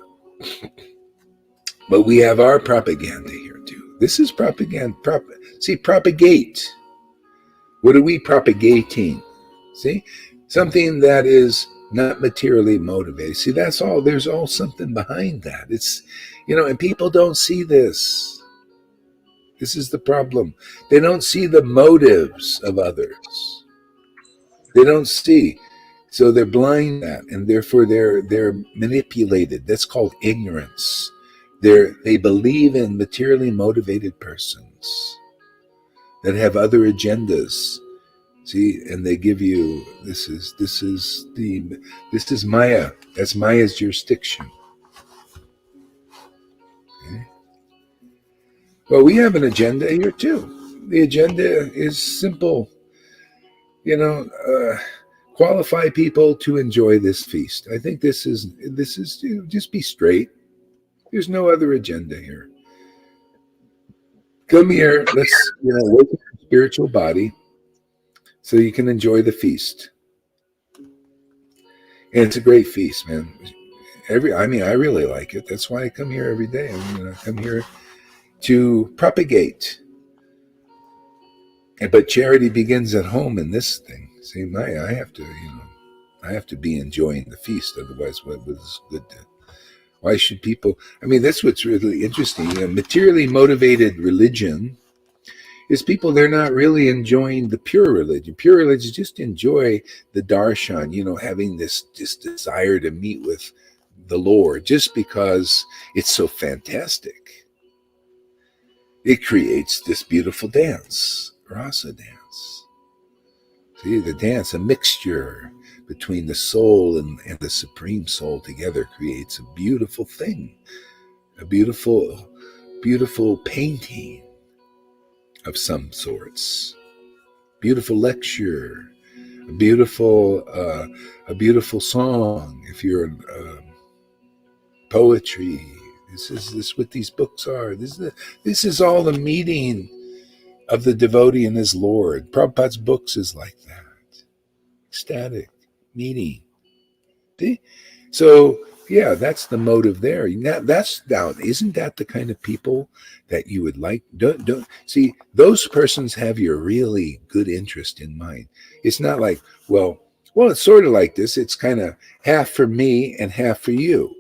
But we have our propaganda here too. This is propaganda. See, propagate. What are we propagating? See? Something that is not materially motivated. See, that's all. There's all something behind that. It's, and people don't see this. This is the problem. They don't see the motives of others. They don't see. So they're blind to that, and therefore they're manipulated. That's called ignorance. They believe in materially motivated persons that have other agendas. See, and they give you this is Maya. That's Maya's jurisdiction. Okay. Well, we have an agenda here too. The agenda is simple. Qualify people to enjoy this feast. I think this is just be straight. There's no other agenda here. Come here. Let's wake up your spiritual body so you can enjoy the feast. And it's a great feast, man. I really like it. That's why I come here every day. I come here, to propagate. But charity begins at home in this thing. See, I have to, I have to be enjoying the feast. Otherwise, what was good to? Why should people? I mean, that's what's really interesting. Materially motivated religion is people, they're not really enjoying the pure religion. Pure religion just enjoy the darshan, having this desire to meet with the Lord just because it's so fantastic. It creates this beautiful dance, rasa dance. See, the dance, a mixture between the soul and the supreme soul together creates a beautiful thing, a beautiful, beautiful painting of some sorts, beautiful lecture, a beautiful song. If you're poetry, this what these books are. This is all the meeting of the devotee and his Lord. Prabhupada's books is like that, ecstatic meeting. See? So yeah, that's the motive there. That's now, isn't that the kind of people that you would like? Don't see, those persons have your really good interest in mind. It's not like, well, it's sort of like this. It's kind of half for me and half for you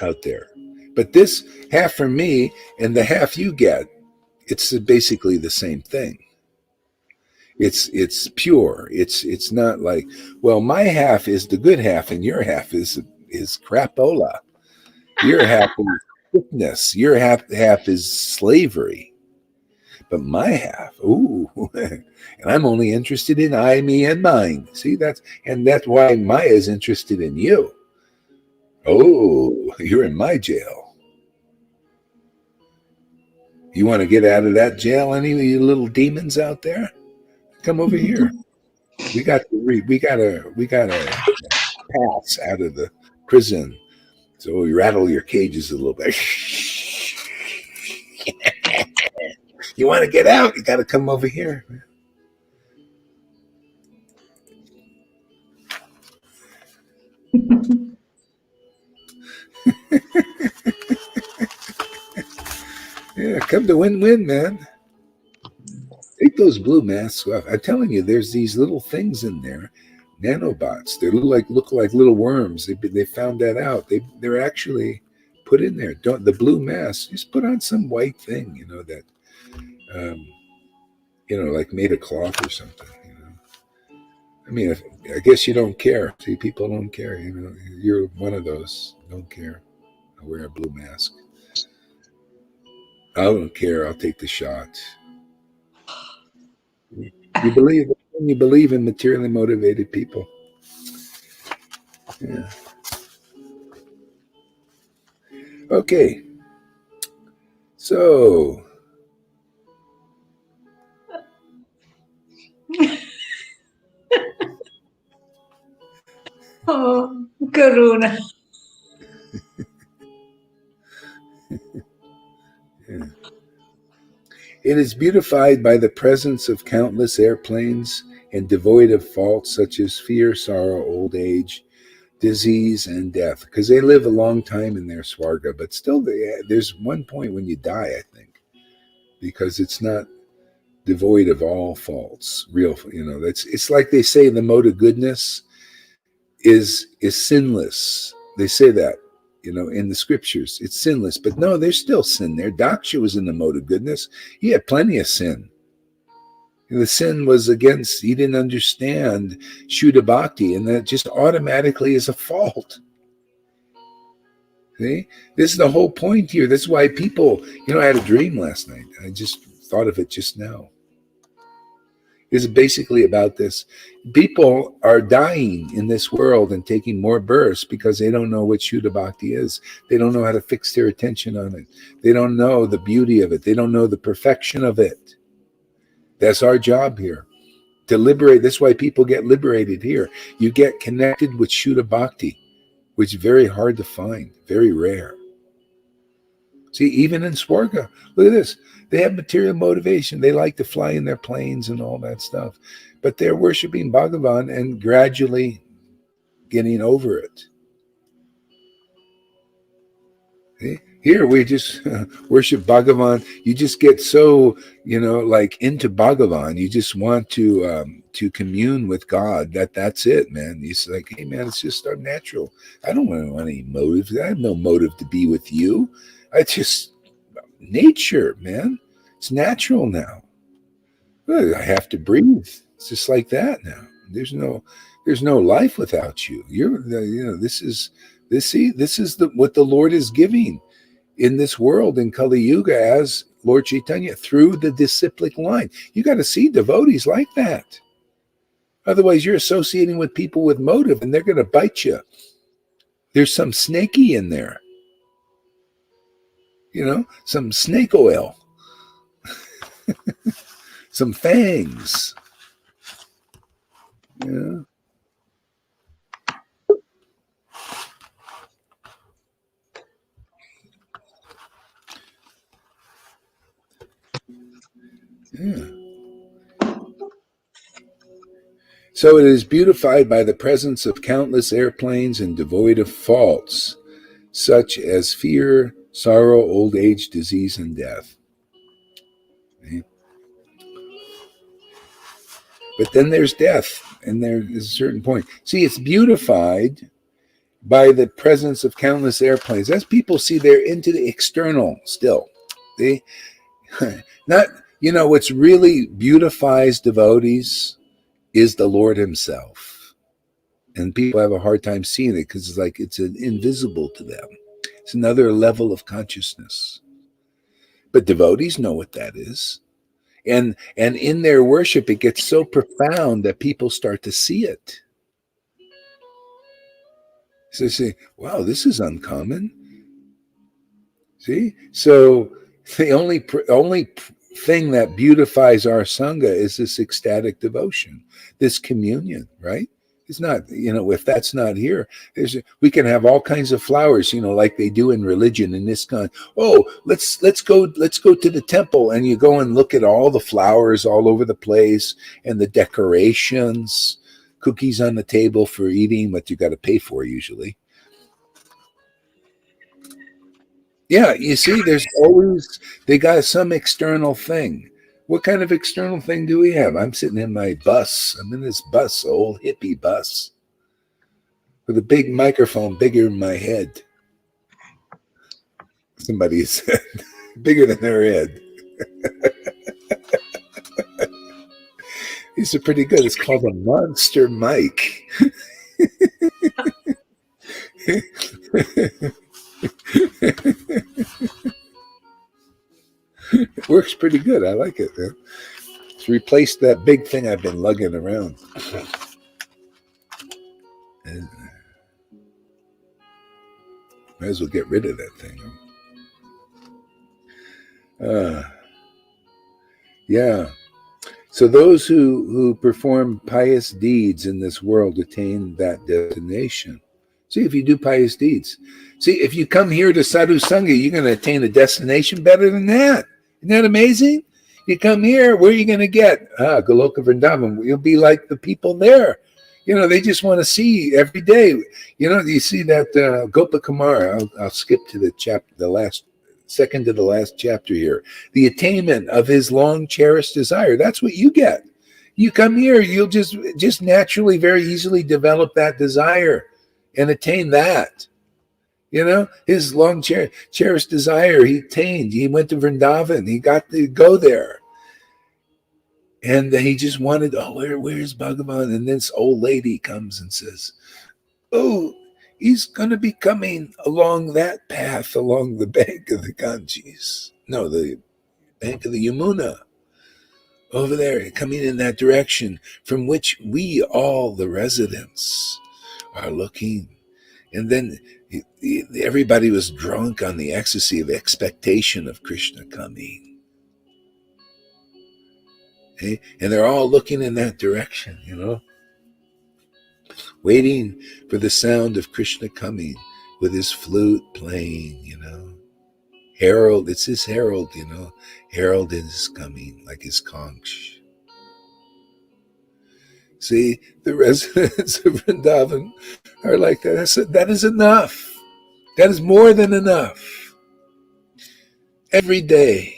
out there. But this half for me and the half you get, it's basically the same thing. It's pure. It's not like, well, my half is the good half and your half is crapola. Your half is sickness. Your half is slavery. But my half, ooh, and I'm only interested in I, me, and mine. See, that's why Maya is interested in you. Oh, you're in my jail. You want to get out of that jail, any of you little demons out there? Come over here. We got to pass out of the prison. So we rattle your cages a little bit. You want to get out? You got to come over here. Yeah, come to win-win, man. Take those blue masks off. I'm telling you, there's these little things in there, nanobots. They look like little worms. They found that out. They're actually put in there. Don't the blue mask? Just put on some white thing, that, like made of cloth or something. I mean, I guess you don't care. See, people don't care. You're one of those. Don't care. I wear a blue mask. I don't care. I'll take the shot. You believe in materially motivated people. Yeah. Okay. So Oh, Karuna. yeah. It is beautified by the presence of countless airplanes and devoid of faults such as fear, sorrow, old age, disease, and death. Because they live a long time in their swarga, but still there's one point when you die, I think, because it's not devoid of all faults. Real, it's like they say the mode of goodness is sinless. They say that, in the scriptures. It's sinless, but no, there's still sin there. Daksha was in the mode of goodness. He had plenty of sin. The sin was against, he didn't understand Shuddha Bhakti, and that just automatically is a fault. See? This is the whole point here. This is why people, I had a dream last night. I just thought of it just now. Is basically about this. People are dying in this world and taking more births because they don't know what Shuddha Bhakti is. They don't know how to fix their attention on it. They don't know the beauty of it. They don't know the perfection of it. That's our job here, to liberate. That's why people get liberated here. You get connected with Shuddha Bhakti, which is very hard to find, very rare. See, even in Swarga, look at this. They have material motivation. They like to fly in their planes and all that stuff. But they're worshiping Bhagavan and gradually getting over it. See? Here we just worship Bhagavan. You just get so, like into Bhagavan. You just want to commune with God. That's it, man. It's like, hey, man, it's just natural. I don't want any motives. I have no motive to be with you. I just nature, man. It's natural now. I have to breathe. It's just like that now. There's no life without you. This is what the Lord is giving in this world in Kali Yuga as Lord Chaitanya through the disciplic line. You got to see devotees like that. Otherwise, you're associating with people with motive and they're going to bite you. There's some snaky in there. Some snake oil, some fangs. Yeah. Yeah. So it is beautified by the presence of countless airplanes and devoid of faults, such as fear, sorrow, old age, disease, and death. Okay. But then there's death, and there is a certain point. See, it's beautified by the presence of countless airplanes. As people see, they're into the external still. They not, what's really beautifies devotees is the Lord himself. And people have a hard time seeing it because it's like it's invisible to them. It's another level of consciousness. But devotees know what that is. And in their worship, it gets so profound that people start to see it. So they say, wow, this is uncommon. See? So the only thing that beautifies our Sangha is this ecstatic devotion, this communion, right? It's not, if that's not here, we can have all kinds of flowers, like they do in religion in ISKCON. Oh, let's go to the temple, and you go and look at all the flowers all over the place and the decorations, cookies on the table for eating, what you got to pay for usually. Yeah, you see, they got some external thing. What kind of external thing do we have? I'm sitting in my bus. I'm in this bus, old hippie bus, with a big microphone bigger than my head. Somebody said, bigger than their head. These are pretty good. It's called a monster mic. It works pretty good. I like it, man. It's replaced that big thing I've been lugging around. Might as well get rid of that thing. Yeah. So those who perform pious deeds in this world attain that destination. See, if you do pious deeds. See, if you come here to Sadhu Sangha, you're going to attain a destination better than that. Isn't that amazing? You come here, where are you going to get? Goloka Vrindavan. You'll be like the people there. They just want to see every day. You see that Gopa Kumar. I'll skip to the second to the last chapter here. The attainment of his long cherished desire. That's what you get. You come here, you'll just naturally, very easily develop that desire and attain that. His long cherished desire, he attained. He went to Vrindavan. He got to go there. And he just wanted, where's Bhagavan? And this old lady comes and says, oh, he's going to be coming along that path, along the bank of the Ganges. No, the bank of the Yamuna. Over there, coming in that direction from which we, all the residents, are looking. And then everybody was drunk on the ecstasy of expectation of Krishna coming. Okay? And they're all looking in that direction, waiting for the sound of Krishna coming with his flute playing, Herald, it's his herald, Herald is coming like his conch. See, the residents of Vrindavan are like that. That is enough. That is more than enough. every day.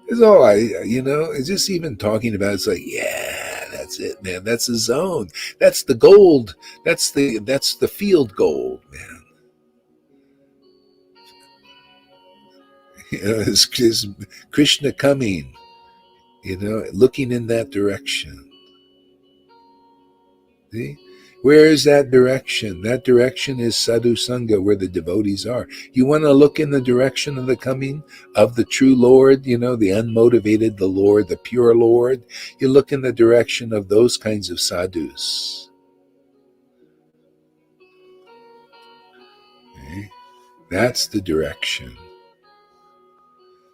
Is all it's just even talking about it's like, yeah, that's it, man. That's the zone. That's the gold. That's the field gold, man. Is Krishna coming, looking in that direction. See? Where is that direction? That direction is Sadhu Sangha, where the devotees are. You want to look in the direction of the coming of the true Lord, the unmotivated, the Lord, the pure Lord. You look in the direction of those kinds of sadhus. Okay? That's the direction.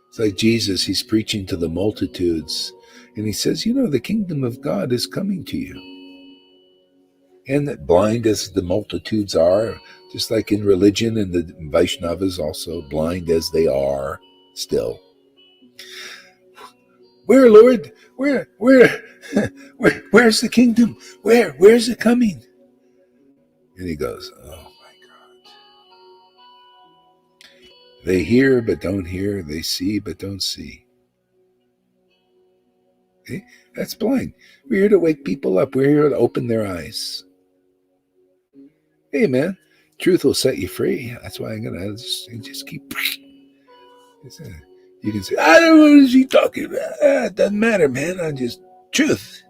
It's like Jesus, he's preaching to the multitudes, and he says, the kingdom of God is coming to you. And that blind as the multitudes are, just like in religion, and the Vaishnavas also, blind as they are still. Where, Lord? Where's the kingdom? Where's it coming? And he goes, oh my God. They hear but don't hear, they see but don't see. Okay? That's blind. We're here to wake people up. We're here to open their eyes. Hey, man, truth will set you free. That's why I'm going to just keep. You can say, I don't know what is he talking about. It doesn't matter, man. I'm just truth.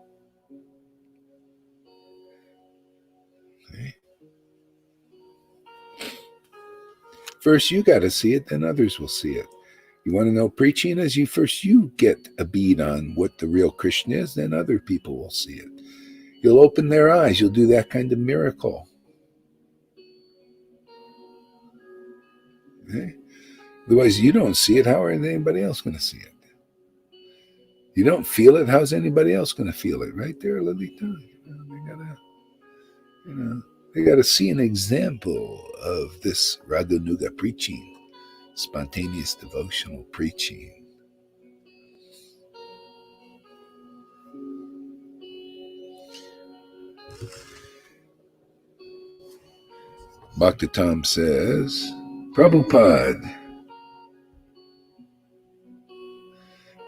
Okay. First, you got to see it, then others will see it. You want to know preaching is you get a bead on what the real Krishna is, then other people will see it. You'll open their eyes. You'll do that kind of miracle. Okay? Otherwise, you don't see it. How is anybody else going to see it? You don't feel it. How's anybody else going to feel it? Right there, Lalita. They got to see an example of this Raganuga preaching, spontaneous devotional preaching. Bhaktitam says, Prabhupada,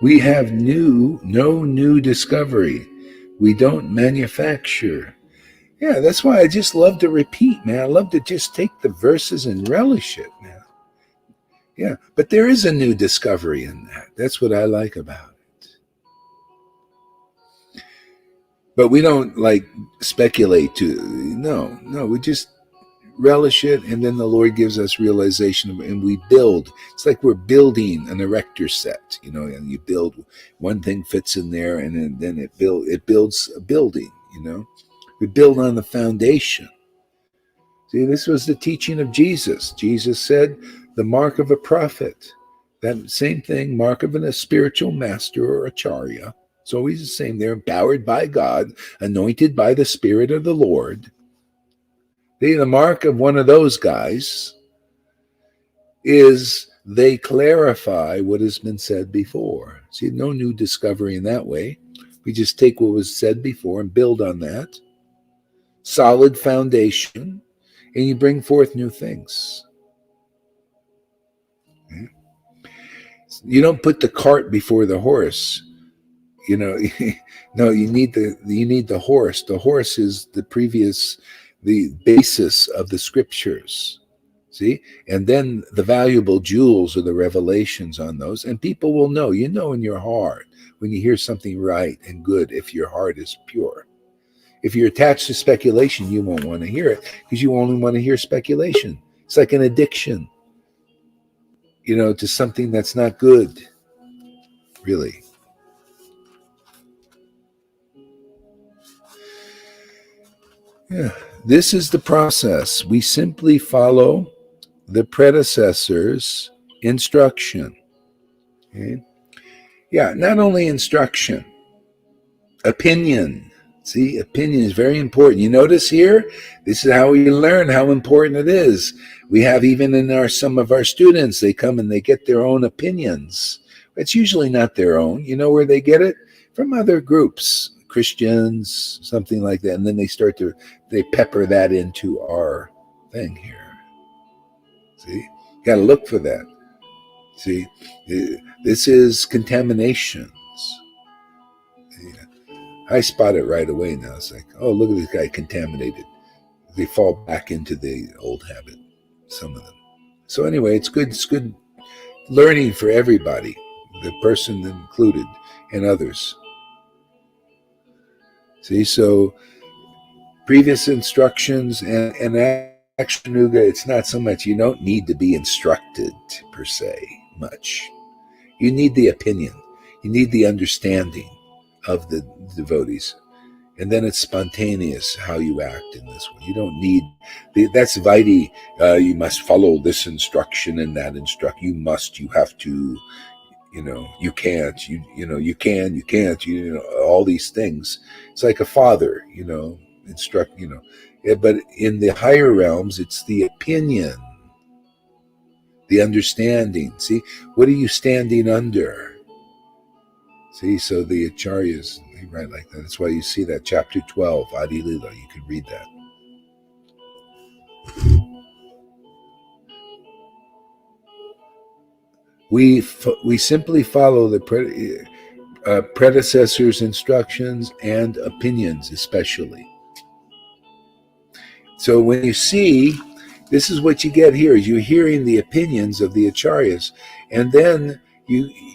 we have no new discovery. We don't manufacture. Yeah, that's why I just love to repeat, man. I love to just take the verses and relish it, man. Yeah, but there is a new discovery in that. That's what I like about it. But we don't speculate no, we just relish it, and then the Lord gives us realization and we build. It's like we're building an erector set, and you build one thing fits in there, and then it builds a building, We build on the foundation. See, this was the teaching of Jesus. Jesus said, the mark of a prophet. That same thing, mark of a spiritual master or acharya. It's always the same. They're empowered by God, anointed by the Spirit of the Lord. The mark of one of those guys is they clarify what has been said before. See, no new discovery in that way. We just take what was said before and build on that. Solid foundation, and you bring forth new things. Okay? You don't put the cart before the horse. No, you need the horse. The horse is the basis of the scriptures. See? And then the valuable jewels are the revelations on those. And people will know. You know in your heart when you hear something right and good if your heart is pure. If you're attached to speculation, you won't want to hear it because you only want to hear speculation. It's like an addiction, to something that's not good, really. Yeah, this is the process. We simply follow the predecessor's instruction. Okay? Yeah, not only instruction, opinion. See, opinion is very important. You notice here, this is how we learn how important it is. We have even in some of our students, they come and they get their own opinions. It's usually not their own. You know where they get it? From other groups, Christians, something like that. And then they pepper that into our thing here. See, got to look for that. See, this is contaminations. I spot it right away now. It's like, oh, look at this guy contaminated. They fall back into the old habit, some of them. So anyway, it's good learning for everybody, the person included and others. See, so previous instructions and action nuga, it's not so much, you don't need to be instructed per se much. You need the opinion. You need the understanding of the devotees. And then it's spontaneous how you act in this one. You don't need, that's Vaidhi, you must follow this instruction and that instruction. You have to, you can't, you can't, all these things. It's like a father, instruct, but in the higher realms, it's the opinion, the understanding. See, what are you standing under? See, so the acharyas, they write like that. That's why you see that chapter 12, Adi Lila, you could read that. We simply follow the predecessors' instructions and opinions, especially. So when you see, this is what you get here, is you're hearing the opinions of the acharyas, and then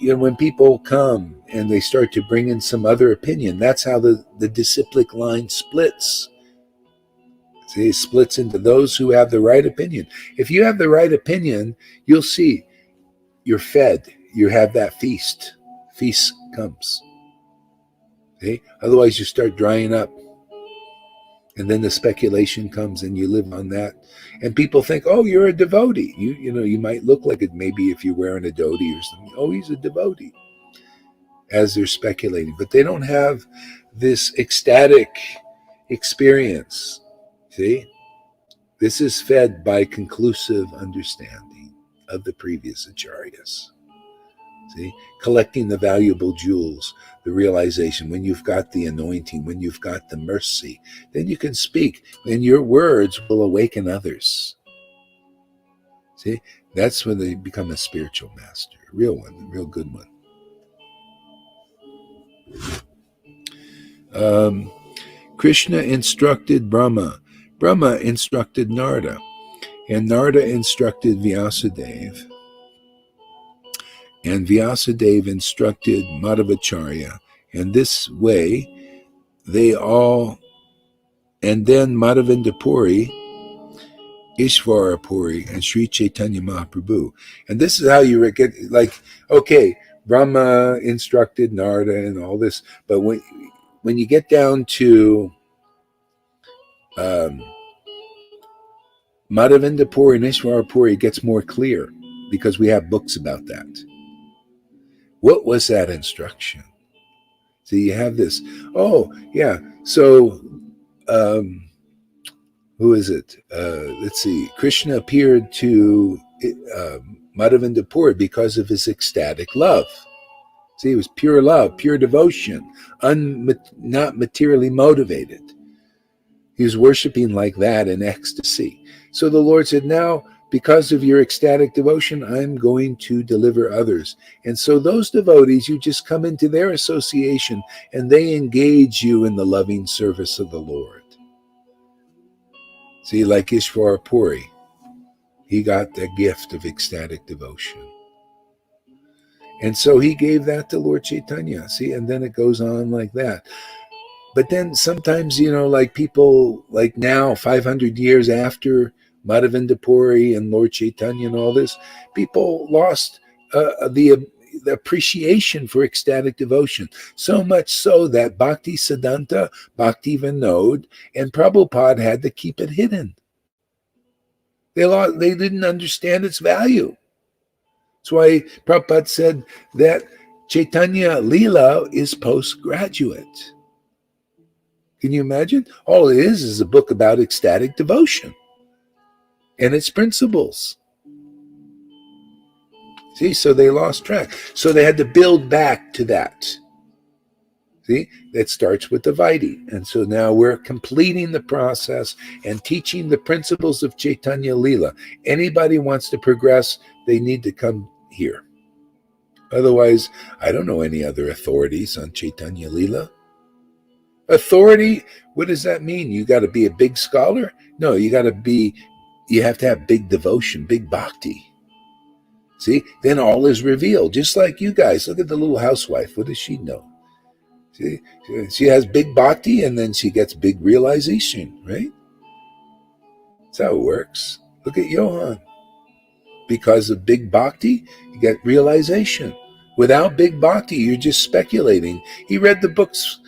when people come and they start to bring in some other opinion, that's how the disciplic line splits. See, it splits into those who have the right opinion. If you have the right opinion, you'll see you're fed. You have that feast. Feast comes. See? Otherwise, you start drying up. And then the speculation comes and you live on that. And people think, oh, you're a devotee. You might look like it maybe if you're wearing a dhoti or something. Oh, he's a devotee. As they're speculating. But they don't have this ecstatic experience. See? This is fed by conclusive understanding of the previous acharyas. See? Collecting the valuable jewels, the realization, when you've got the anointing, when you've got the mercy, then you can speak, and your words will awaken others. See? That's when they become a spiritual master, a real one, a real good one. Krishna instructed Brahma. Brahma instructed Narada. And Narada instructed Vyasadeva. And Vyasadeva instructed Madhavacharya. And this way, they all, and then Madhavinda Puri, Ishvara Puri, and Sri Chaitanya Mahaprabhu. And this is how you get, like, okay, Brahma instructed Narada and all this, but when you get down to Madhavinda Puri and Ishvara Puri, it gets more clear because we have books about that. What was that instruction? So you have this, oh, yeah, so who is it? Let's see, Krishna appeared to Madhavinda Puri because of his ecstatic love. See, it was pure love, pure devotion, not materially motivated. He was worshiping like that in ecstasy. So the Lord said, now, because of your ecstatic devotion, I'm going to deliver others. And so those devotees, you just come into their association and they engage you in the loving service of the Lord. See, like Ishvara Puri, he got the gift of ecstatic devotion. And so he gave that to Lord Chaitanya. See, and then it goes on like that. But then sometimes, like people, like now, 500 years after Madhavinda Puri and Lord Chaitanya and all this, people lost the appreciation for ecstatic devotion. So much so that Bhakti Siddhanta, Bhakti Vinod, and Prabhupada had to keep it hidden. They didn't understand its value. That's why Prabhupada said that Chaitanya Leela is postgraduate. Can you imagine? All it is a book about ecstatic devotion and its principles. See, so they lost track. So they had to build back to that. See, that starts with the Vaidhi. And so now we're completing the process and teaching the principles of Chaitanya Leela. Anybody wants to progress, they need to come here. Otherwise, I don't know any other authorities on Chaitanya Lila. Authority, what does that mean? You got to be a big scholar? No, you have to have big devotion, big bhakti. See, then all is revealed. Just like you guys. Look at the little housewife. What does she know? See, she has big bhakti and then she gets big realization, right? That's how it works. Look at Johan. Because of big bhakti, you get realization. Without big bhakti, you're just speculating. He read the books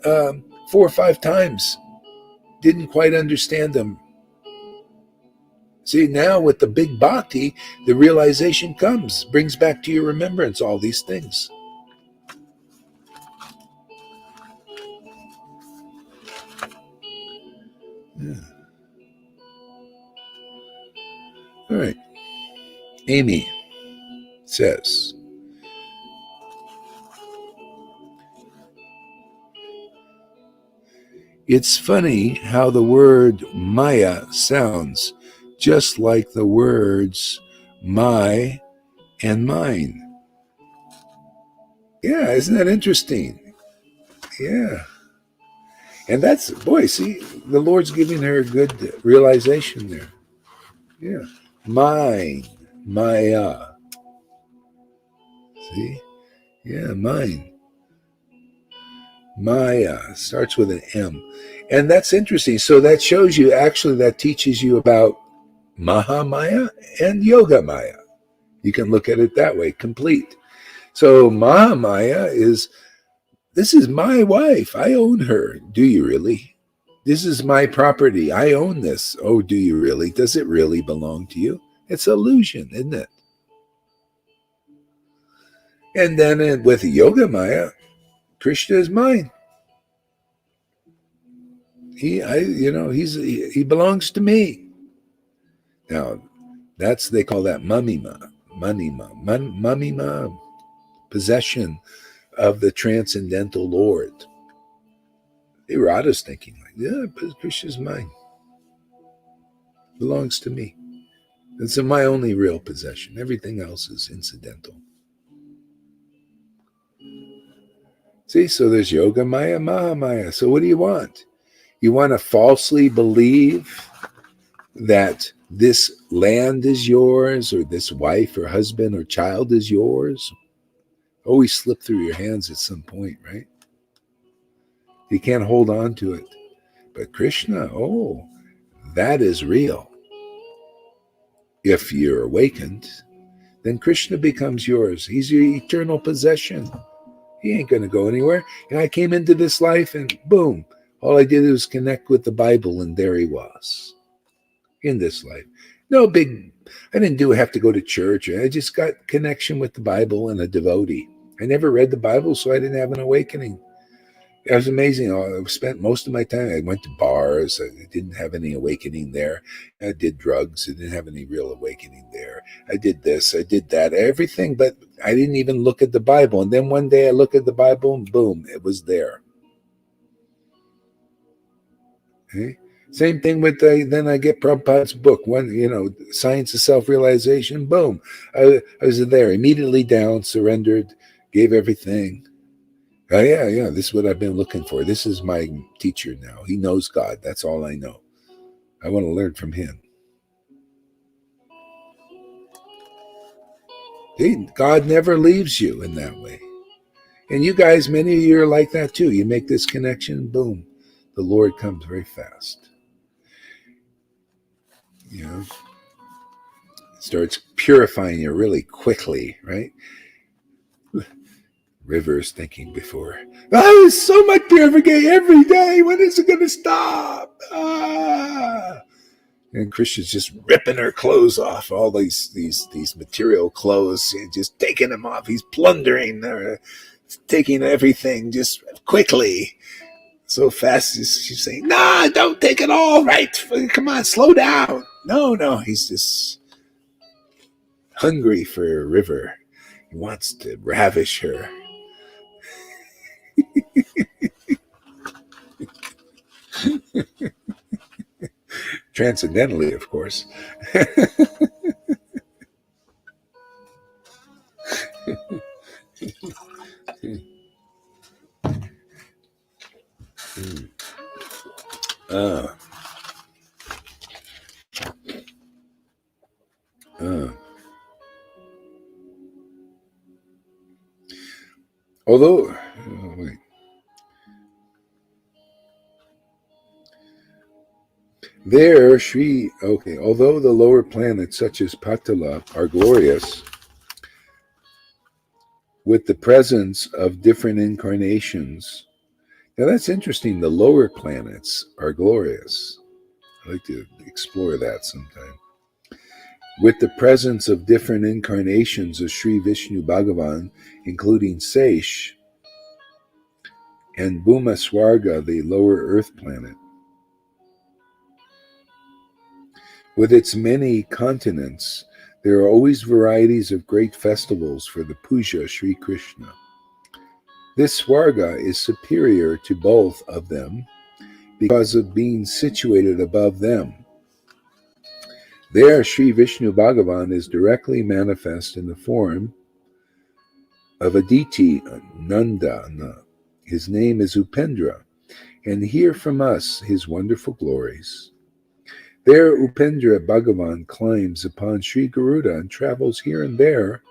4 or 5 times, didn't quite understand them. See, now with the big bhakti, the realization comes, brings back to your remembrance all these things. Yeah. All right. Amy says, it's funny how the word Maya sounds just like the words my and mine. Yeah, isn't that interesting? Yeah. And that's, boy, see, the Lord's giving her a good realization there. Yeah. Mine, Maya. See? Yeah, mine. Maya starts with an M. And that's interesting. So that shows you, actually, that teaches you about Mahamaya and Yoga Maya. You can look at it that way, complete. So Mahamaya is, this is my wife. I own her. Do you really? This is my property. I own this. Oh, do you really? Does it really belong to you? It's illusion, isn't it? And then with Yoga Maya, Krishna is mine. He belongs to me. Now, they call that mamima, mamima, possession of the transcendental Lord. Radha's thinking like, yeah, but Krishna's mine. Belongs to me. It's my only real possession. Everything else is incidental. See, so there's Yoga Maya, Mahamaya. So what do you want? You want to falsely believe that this land is yours, or this wife or husband or child is yours? Always slip through your hands at some point, right? You can't hold on to it. But Krishna, that is real. If you're awakened, then Krishna becomes yours. He's your eternal possession. He ain't going to go anywhere. And I came into this life and boom, all I did was connect with the Bible and there he was in this life. No big, I didn't have to go to church. I just got connection with the Bible and a devotee. I never read the Bible, so I didn't have an awakening. It was amazing. I spent most of my time, I went to bars. I didn't have any awakening there. I did drugs. I didn't have any real awakening there. I did this, I did that, everything, but I didn't even look at the Bible. And then one day I look at the Bible and boom, it was there. Okay? Same thing with, then I get Prabhupada's book, Science of Self-Realization, boom. I was there, immediately down, surrendered, gave everything. Oh, yeah, this is what I've been looking for. This is my teacher now. He knows God. That's all I know. I want to learn from him. God never leaves you in that way. And you guys, many of you are like that too. You make this connection, boom, the Lord comes very fast. Starts purifying you really quickly, right? River's thinking before, there's so much purification every day. When is it going to stop? And Krishna's just ripping her clothes off, all these material clothes, just taking them off. He's plundering her, taking everything just quickly, so fast. She's saying, "No, don't take it all. Right? Come on, slow down." No, he's just hungry for a river. He wants to ravish her. Transcendentally, of course. Uh, although, wait. There, although the lower planets such as Patala are glorious, with the presence of different incarnations. Now that's interesting. The lower planets are glorious. I'd like to explore that sometime. With the presence of different incarnations of Sri Vishnu Bhagavan, including Seish and Bhuma Swarga, the lower earth planet. With its many continents, there are always varieties of great festivals for the puja Sri Krishna. This Swarga is superior to both of them because of being situated above them. There, Sri Vishnu Bhagavan is directly manifest in the form of Aditi Nandana. His name is Upendra, and hear from us his wonderful glories. There, Upendra Bhagavan climbs upon Sri Garuda and travels here and there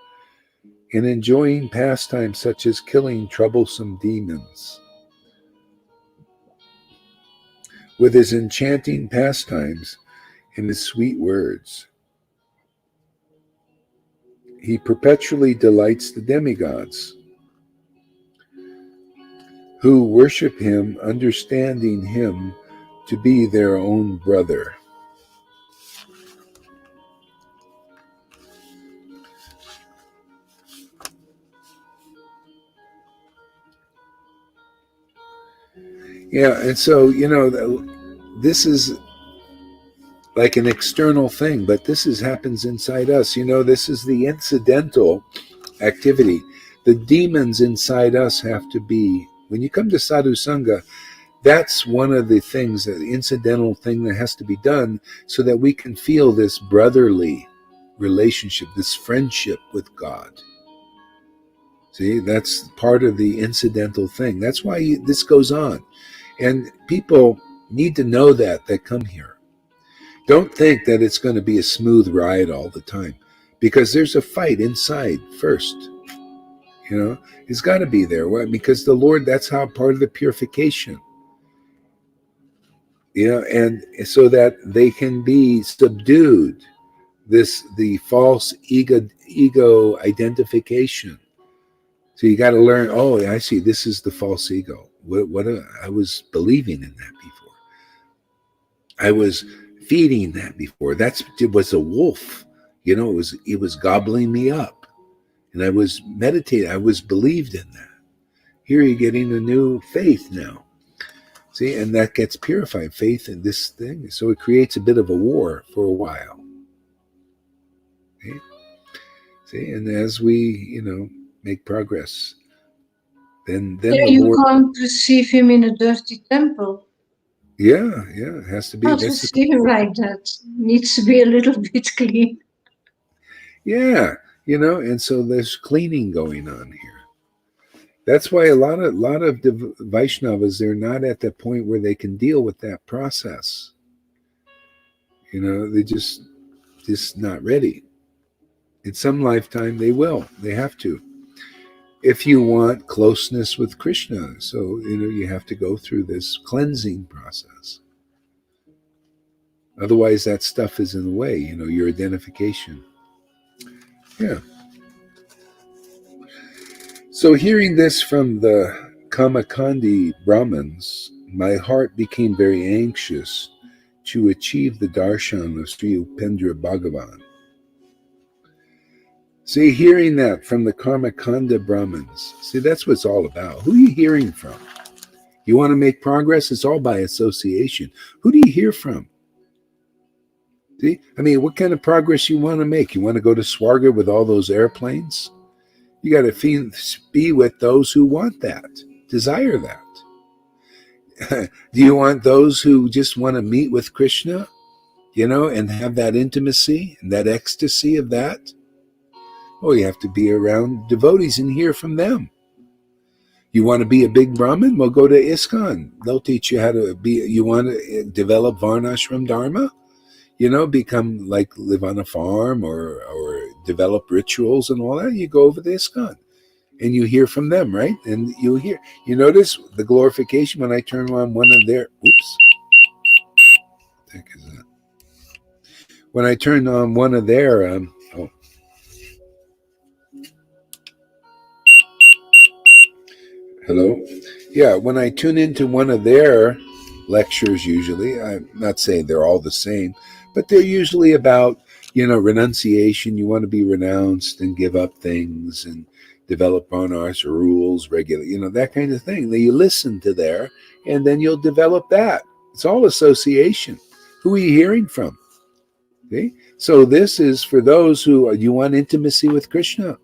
in enjoying pastimes such as killing troublesome demons. With his enchanting pastimes and his sweet words, he perpetually delights the demigods, who worship him, understanding him to be their own brother. Yeah, and so, this is like an external thing, but happens inside us. This is the incidental activity. The demons inside us have to be, when you come to sadhu sangha, that's one of the things, the incidental thing that has to be done so that we can feel this brotherly relationship, this friendship with God. See, that's part of the incidental thing. That's why this goes on. And people need to know that come here. Don't think that it's going to be a smooth ride all the time, because there's a fight inside first. It's got to be there. Why? Because the Lord, that's how part of the purification. And so that they can be subdued, the false ego identification. So you got to learn, oh, I see, this is the false ego. I was believing in that before. I was feeding that before. It was a wolf. It was gobbling me up. And I was meditating. I was believed in that. Here you're getting a new faith now. See, and that gets purified, faith in this thing. So it creates a bit of a war for a while. Okay? See, and as we, make progress, then the you Lord, can't receive him in a dirty temple. Yeah, it has to be. Not receive him like that. Needs to be a little bit clean. Yeah, and so there's cleaning going on here. That's why a lot of the Vaishnavas, they're not at the point where they can deal with that process. They just not ready. In some lifetime, they will. They have to. If you want closeness with Krishna, so you have to go through this cleansing process. Otherwise, that stuff is in the way. Your identification. Yeah. So hearing this from the Kamakandi Brahmins, my heart became very anxious to achieve the darshan of Sri Upendra Bhagavan. See, hearing that from the Karmakanda Brahmins, see, that's what it's all about. Who are you hearing from? You want to make progress? It's all by association. Who do you hear from? See, what kind of progress you want to make? You want to go to Swarga with all those airplanes? You got to be with those who want that, desire that. Do you want those who just want to meet with Krishna, and have that intimacy and that ecstasy of that? Oh, you have to be around devotees and hear from them. You want to be a big Brahmin? Well, go to ISKCON. They'll teach you how to be. You want to develop Varnashram Dharma? become like live on a farm or develop rituals and all that, you go over to ISKCON and you hear from them, right? And you notice the glorification when I turn on one of their, what the heck is that? When I turn on one of their, hello? Yeah, when I tune into one of their lectures, usually, I'm not saying they're all the same, but they're usually about, renunciation. You want to be renounced and give up things and develop honors or rules, regular, that kind of thing. Then you listen to there, and then you'll develop that. It's all association. Who are you hearing from? Okay? So this is for those who you want intimacy with Krishna.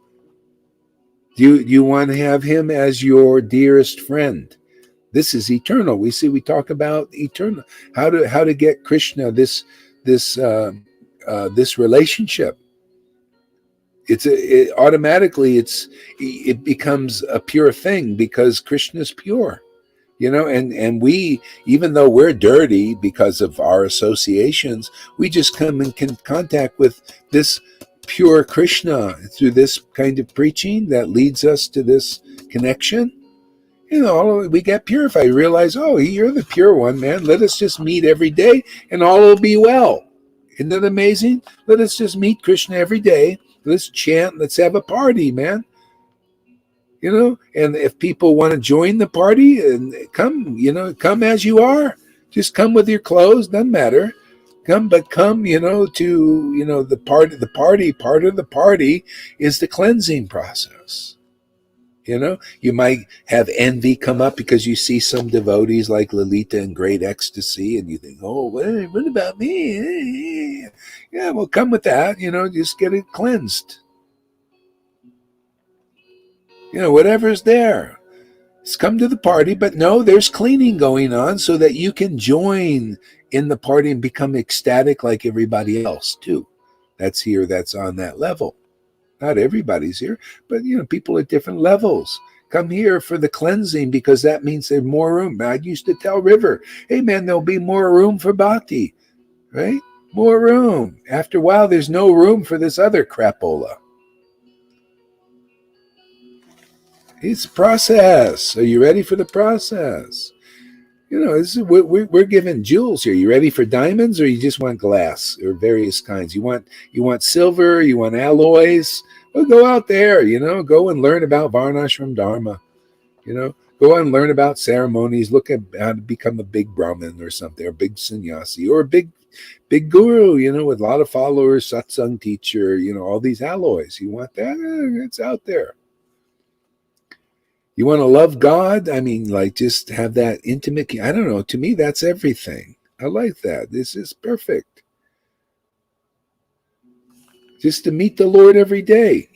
Do you want to have him as your dearest friend? This is eternal. We talk about eternal. How to get Krishna this relationship. Automatically it becomes a pure thing because Krishna is pure. And we, even though we're dirty because of our associations, we just come in contact with this pure Krishna through this kind of preaching that leads us to this connection. We get purified. We realize, you're the pure one, man. Let us just meet every day and all will be well. Isn't that amazing? Let us just meet Krishna every day. Let's chant. Let's have a party, man. And if people want to join the party and come, come as you are. Just come with your clothes, doesn't matter. Come to, the party. Part of the party is the cleansing process. You might have envy come up because you see some devotees like Lalita in great ecstasy and you think, what about me? Yeah, well, come with that, just get it cleansed. Whatever's there. Just come to the party, but no, there's cleaning going on so that you can join in the party and become ecstatic like everybody else too. That's on that level. Not everybody's here, but people at different levels. Come here for the cleansing because that means there's more room. I used to tell River, hey man, there'll be more room for bhakti, right? More room. After a while, there's no room for this other crapola. It's a process. Are you ready for the process? This is we're giving jewels here. You ready for diamonds, or you just want glass or various kinds? You want silver? You want alloys? Well, go out there. Go and learn about Varnashram Dharma. Go and learn about ceremonies. Look at how to become a big Brahmin or something, or a big sannyasi, or a big guru. With a lot of followers, satsang teacher. All these alloys. You want that? It's out there. You want to love God? I mean, like just have that intimate, I don't know, to me, that's everything. I like that. This is perfect. Just to meet the Lord every day,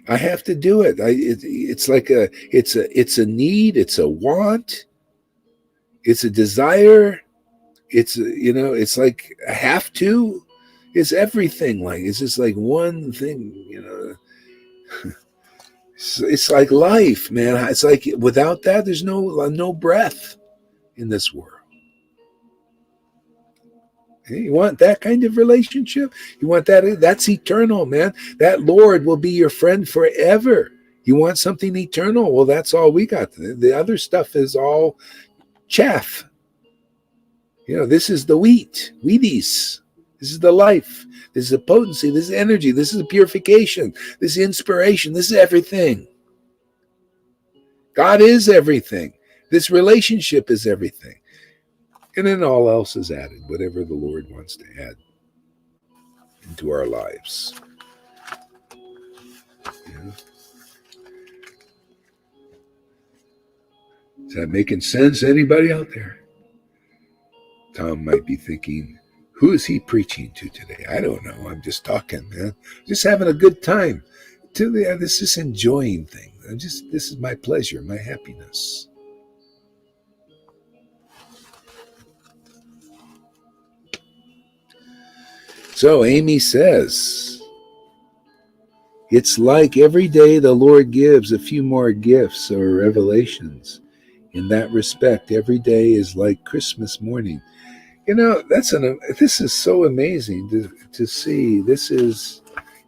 I have to do it. It's like it's a need, it's a want, it's a desire. It's like a have to. It's everything. Like, it's just like one thing, It's like life, man. It's like without that, there's no breath in this world. Okay? You want that kind of relationship? You want that? That's eternal, man. That Lord will be your friend forever. You want something eternal? Well, that's all we got. The other stuff is all chaff. This is the Wheaties. This is the life. This is the potency. This is energy. This is the purification. This is inspiration. This is everything. God is everything. This relationship is everything. And then all else is added, whatever the Lord wants to add into our lives. Is that making sense? Anybody out there? Tom might be thinking, who is he preaching to today? I don't know. I'm just talking, man. Just having a good time. This is enjoying things. This is my pleasure, my happiness. So Amy says, it's like every day the Lord gives a few more gifts or revelations. In that respect, every day is like Christmas morning. This is so amazing to see.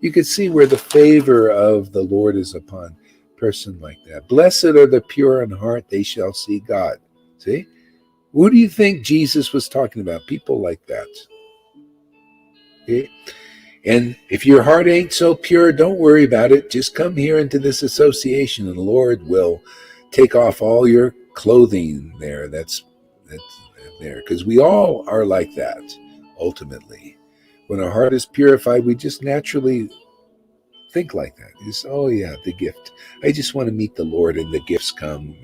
You can see where the favor of the Lord is upon a person like that. Blessed are the pure in heart, they shall see God. See? Who do you think Jesus was talking about? People like that. Okay? And if your heart ain't so pure, don't worry about it. Just come here into this association and the Lord will take off all your clothing there. That's there. Because we all are like that, ultimately. When our heart is purified, we just naturally think like that. Just, oh yeah, the gift. I just want to meet the Lord and the gifts come,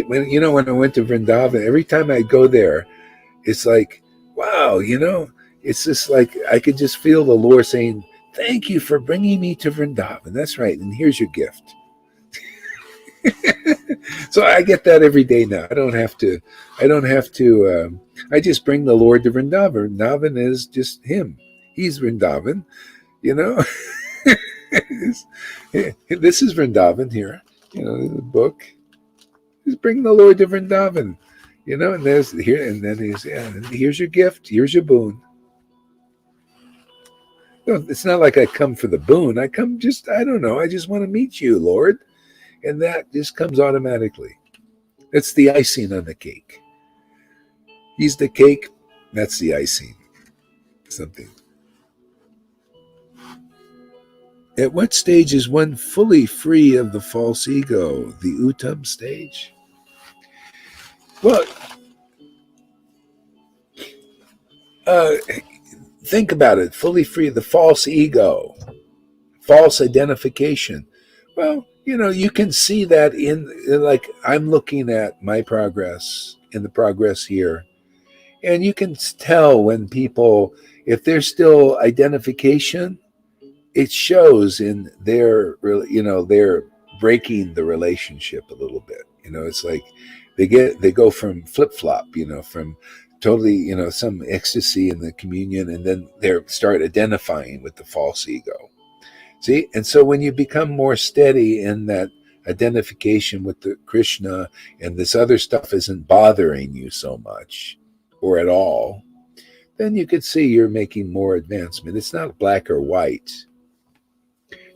When I went to Vrindavan, every time I go there, it's like, wow, it's just like I could just feel the Lord saying, thank you for bringing me to Vrindavan. That's right. And here's your gift. So I get that every day now. I don't have to, I just bring the Lord to Vrindavan. Vrindavan is just him. He's Vrindavan, you know. This is Vrindavan here, the book. Just bring the Lord to Vrindavan, and there's here, and then here's your gift, here's your boon. No, it's not like I come for the boon. I don't know. I just want to meet you, Lord. And that just comes automatically. It's the icing on the cake. He's the cake, that's the icing. Something. At what stage is one fully free of the false ego? The uttam stage? Well, think about it. Fully free of the false ego, false identification. Well, you can see that like I'm looking at my progress and the progress here. And you can tell when people, if there's still identification, it shows in they're breaking the relationship a little bit. It's like they go from flip-flop, from totally, some ecstasy in the communion, and then they start identifying with the false ego. See? And so when you become more steady in that identification with the Krishna, and this other stuff isn't bothering you so much or at all, then you could see you're making more advancement. It's not black or white.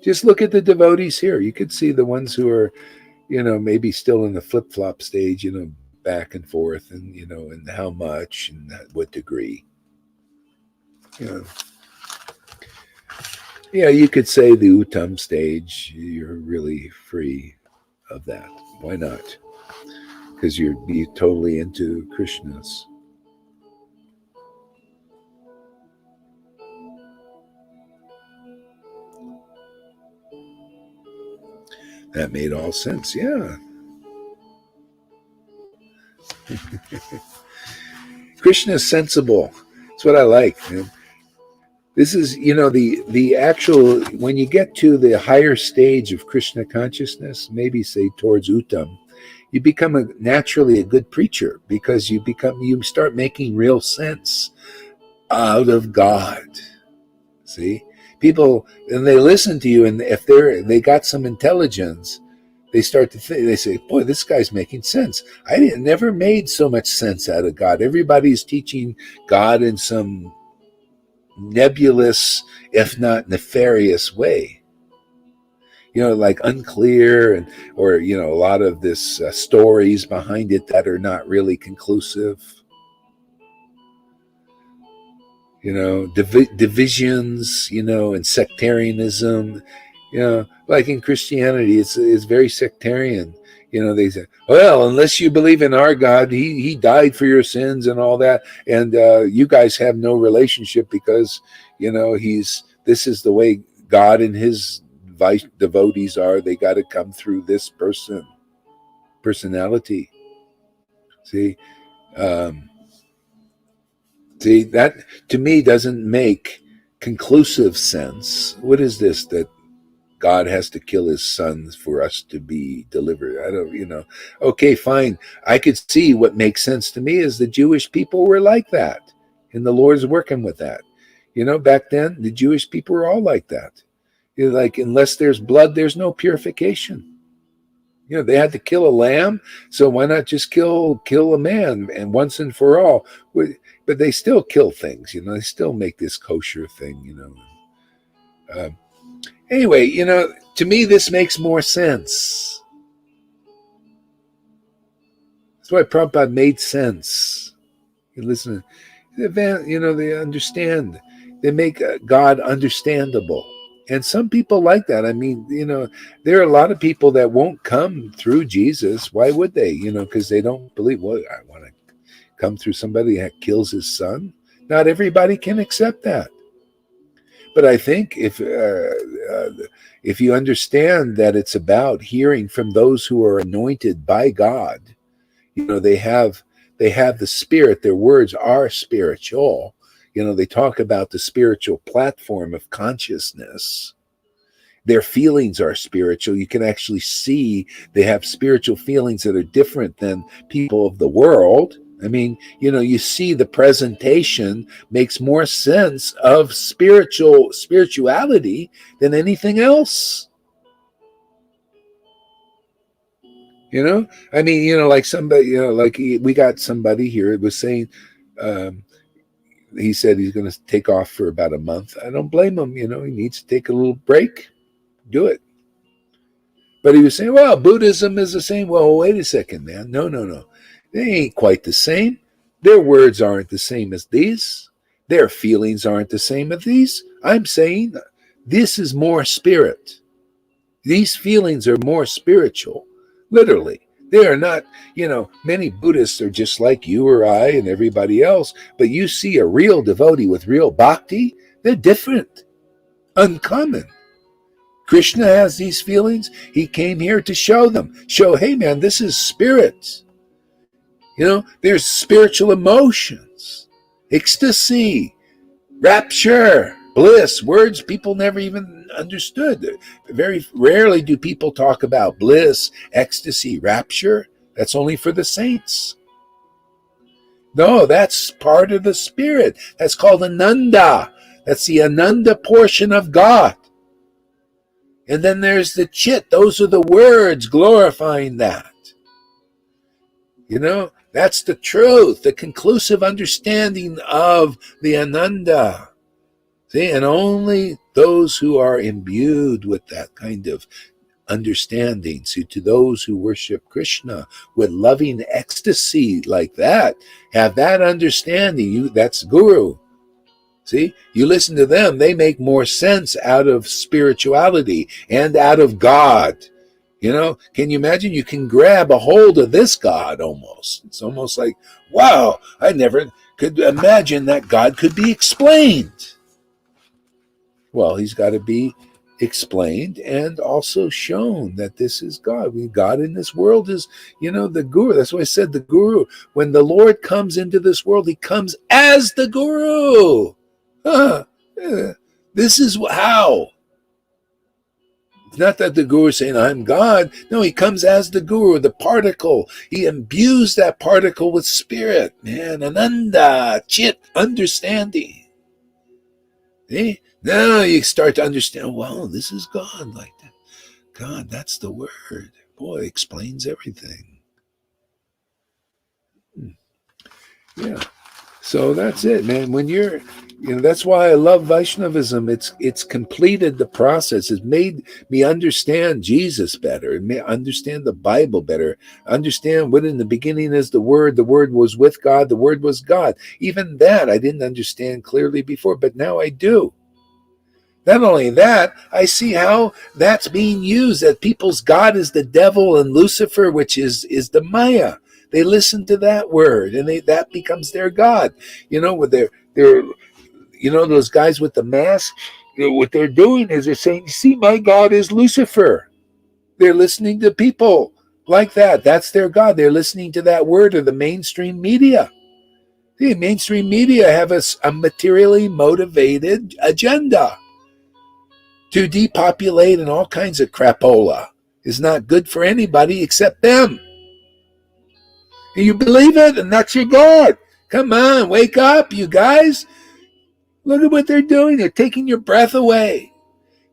Just look at the devotees here. You could see the ones who are, maybe still in the flip-flop stage, back and forth, and, and how much and what degree. Yeah, you could say the uttam stage, you're really free of that. Why not? Because you're totally into Krishna's. That made all sense, yeah. Krishna is sensible. That's what I like. This is, the actual, when you get to the higher stage of Krishna consciousness, maybe say towards uttam, you become naturally a good preacher because you start making real sense out of God. See? People, and they listen to you, and if they got some intelligence, they start to think, they say, boy, this guy's making sense. I never made so much sense out of God. Everybody's teaching God in some nebulous, if not nefarious way. Like unclear, or a lot of this stories behind it that are not really conclusive. Divisions, and sectarianism. Like in Christianity, it's very sectarian. They say, well, unless you believe in our God, he died for your sins and all that, and you guys have no relationship because this is the way God and his devotees are. They got to come through this personality. See, see, that to me doesn't make conclusive sense. What is this that God has to kill his sons for us to be delivered? I don't, okay, fine. I could see what makes sense to me is the Jewish people were like that, and the Lord's working with that. Back then, the Jewish people were all like that. Like, unless there's blood, there's no purification. They had to kill a lamb, so why not just kill a man and once and for all? But they still kill things, They still make this kosher thing, Anyway, to me this makes more sense. That's why Prabhupada made sense. You listen, they understand. They make God understandable. And some people like that. I mean, there are a lot of people that won't come through Jesus. Why would they? Because they don't believe, well, I want to come through somebody that kills his son. Not everybody can accept that. But I think if you understand that it's about hearing from those who are anointed by God, they have the spirit. Their words are spiritual. They talk about the spiritual platform of consciousness. Their feelings are spiritual. You can actually see they have spiritual feelings that are different than people of the world. I mean, you see the presentation makes more sense of spirituality than anything else. I mean, like somebody, like we got somebody here that was saying, he said he's going to take off for about a month. I don't blame him. He needs to take a little break. Do it. But he was saying, well, Buddhism is the same. Well, wait a second, man. No. They ain't quite the same. Their words aren't the same as these. Their feelings aren't the same as these. I'm saying this is more spirit. These feelings are more spiritual. Literally. They are not, many Buddhists are just like you or I and everybody else, but you see a real devotee with real bhakti, they're different, uncommon. Krishna has these feelings. He came here to show them. Hey man, this is spirit. There's spiritual emotions, ecstasy, rapture, bliss, words people never even understood. Very rarely do people talk about bliss, ecstasy, rapture. That's only for the saints. No, that's part of the spirit. That's called Ananda. That's the Ananda portion of God. And then there's the chit. Those are the words glorifying that. That's the truth, the conclusive understanding of the Ananda. See, and only those who are imbued with that kind of understanding, see, to those who worship Krishna with loving ecstasy like that, have that understanding. That's guru. See, you listen to them, they make more sense out of spirituality and out of God. Can you imagine? You can grab a hold of this God almost. It's almost like, wow, I never could imagine that God could be explained. Well, he's got to be explained and also shown that this is God. God in this world is, the guru. That's why I said the guru. When the Lord comes into this world, he comes as the guru. This is how. It's not that the guru is saying, I'm God. No, he comes as the guru, the particle. He imbues that particle with spirit. Man, Ananda, chit, understanding. See? Now you start to understand, wow, this is God like that. God, that's the word. Boy, explains everything. Yeah. So that's it, man. When you're, that's why I love Vaishnavism. It's completed the process. It's made me understand Jesus better, and understand the Bible better, understand what in the beginning is the Word. The Word was with God. The Word was God. Even that I didn't understand clearly before, but now I do. Not only that, I see how that's being used, that people's God is the devil and Lucifer, which is the Maya. They listen to that word, and that becomes their God. With they're those guys with the mask, what they're doing is they're saying, see, my God is Lucifer. They're listening to people like that. That's their God. They're listening to that word of the mainstream media. The mainstream media have a materially motivated agenda to depopulate and all kinds of crapola. Is not good for anybody except them. And you believe it, and that's your God. Come on, wake up, you guys. Look at what they're doing. They're taking your breath away.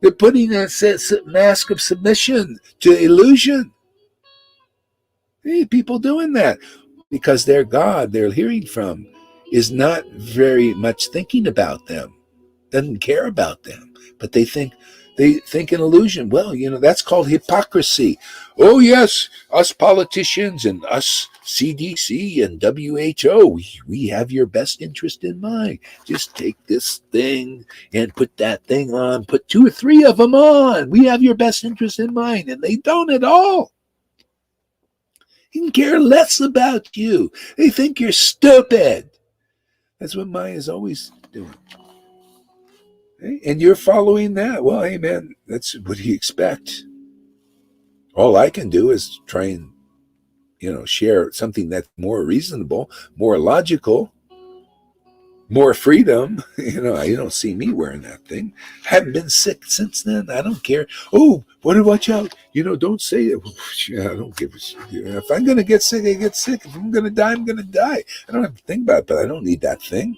They're putting a mask of submission to illusion. Hey, people doing that because their God they're hearing from is not very much thinking about them, doesn't care about them, but they think an illusion. Well, that's called hypocrisy. Oh yes, us politicians and us CDC and WHO, we have your best interest in mind. Just take this thing and put that thing on, put 2 or 3 of them on. We have your best interest in mind, and they don't at all. They can care less about you. They think you're stupid. That's what Maya's always doing. And you're following that. Well, hey, man, that's what do you expect? All I can do is try and, share something that's more reasonable, more logical, more freedom. You don't see me wearing that thing. I haven't been sick since then. I don't care. Oh, what do watch out? Don't say it. I don't give a shit. If I'm going to get sick, I get sick. If I'm going to die, I'm going to die. I don't have to think about it, but I don't need that thing.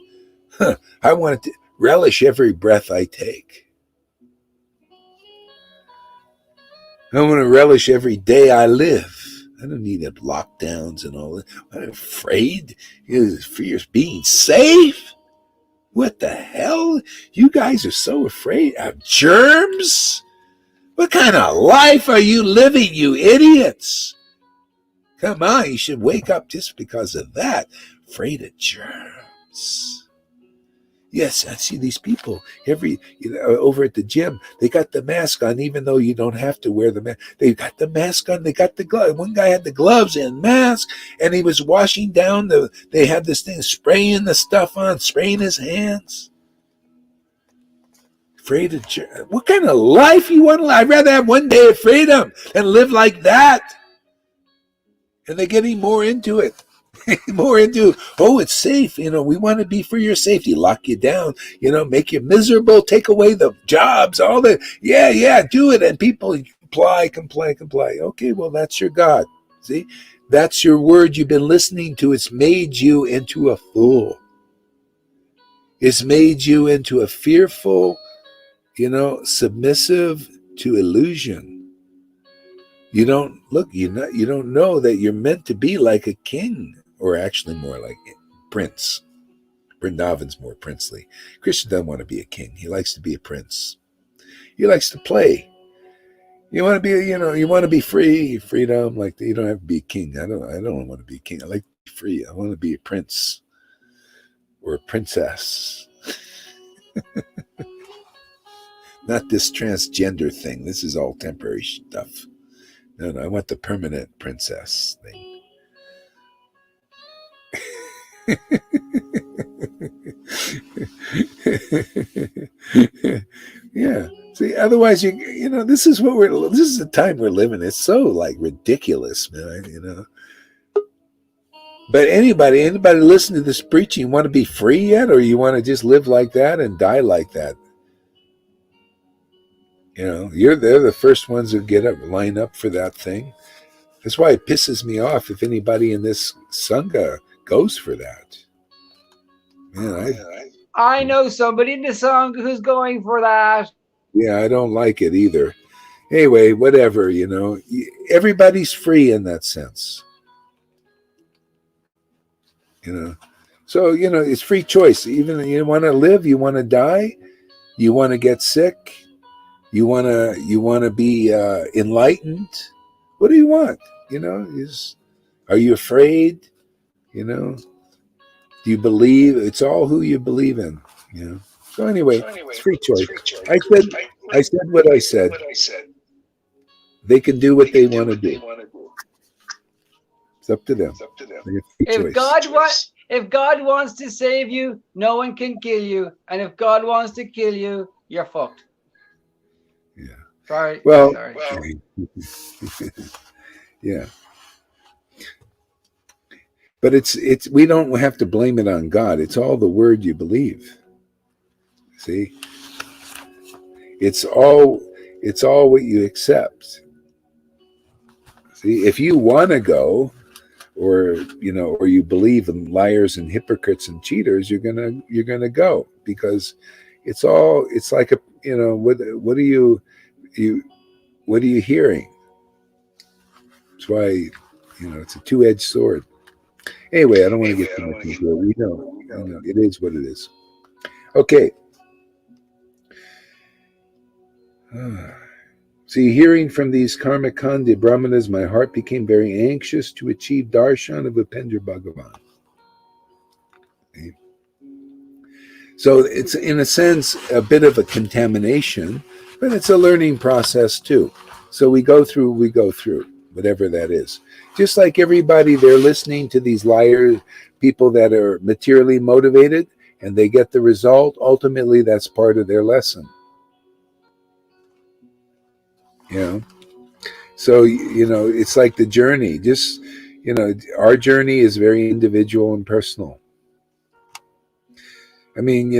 I want to relish every breath I take. I want to relish every day I live. I don't need lockdowns and all that. I'm afraid. Fear of being safe. What the hell? You guys are so afraid of germs? What kind of life are you living, you idiots? Come on, you should wake up just because of that. Afraid of germs. Yes, I see these people over at the gym. They got the mask on, even though you don't have to wear the mask. They got the mask on. They got the glove. One guy had the gloves and mask, and he was washing down They had this thing spraying the stuff on, spraying his hands. Afraid of germs. What kind of life you want to live? I'd rather have one day of freedom than live like that. And they're getting more into it. More into, it's safe. We want to be for your safety. Lock you down, make you miserable, take away the jobs, all that. Yeah, do it. And people comply. Okay, well, that's your God. See, that's your word you've been listening to. It's made you into a fool. It's made you into a fearful, submissive to illusion. You don't know that you're meant to be like a king, or actually more like prince. Vrindavan's more princely. Krishna doesn't want to be a king. He likes to be a prince. He likes to play. You want to be, you want to be free, freedom. Like, you don't have to be a king. I don't want to be a king. I like to be free. I want to be a prince or a princess. Not this transgender thing. This is all temporary stuff. No, I want the permanent princess thing. Yeah. See, otherwise this is the time we're living. It's so like ridiculous, man, But anybody listen to this preaching, want to be free yet, or you want to just live like that and die like that? They're the first ones who line up for that thing. That's why it pisses me off if anybody in this Sangha goes for that. Man, I know somebody in the Sangha who's going for that. Yeah, I don't like it either. Anyway, whatever, everybody's free in that sense. So, it's free choice. Even you want to live, you want to die, you want to get sick, you want to be enlightened. What do you want? Are you afraid? Do you believe? It's all who you believe in. So anyway, it's free choice. I said what I said. They can do what they want to do. It's up to them. If God wants to save you, no one can kill you, and if God wants to kill you, you're fucked. Yeah. Sorry. Well, sorry. Yeah. But it's we don't have to blame it on God. It's all the word you believe. See? It's all what you accept. See, if you want to go, or you believe in liars and hypocrites and cheaters, you're gonna go, because it's like a what are you hearing? That's why it's a two-edged sword. Anyway, I don't want to get too much into it. We know, it is what it is. Okay. See, hearing from these karmakandi brahmanas, my heart became very anxious to achieve darshan of Upendra Bhagavan. Okay. So it's, in a sense, a bit of a contamination, but it's a learning process too. So we go through, whatever that is. Just like everybody, they're listening to these liars, people that are materially motivated, and they get the result. Ultimately, that's part of their lesson. So, it's like the journey. Just, our journey is very individual and personal. I mean,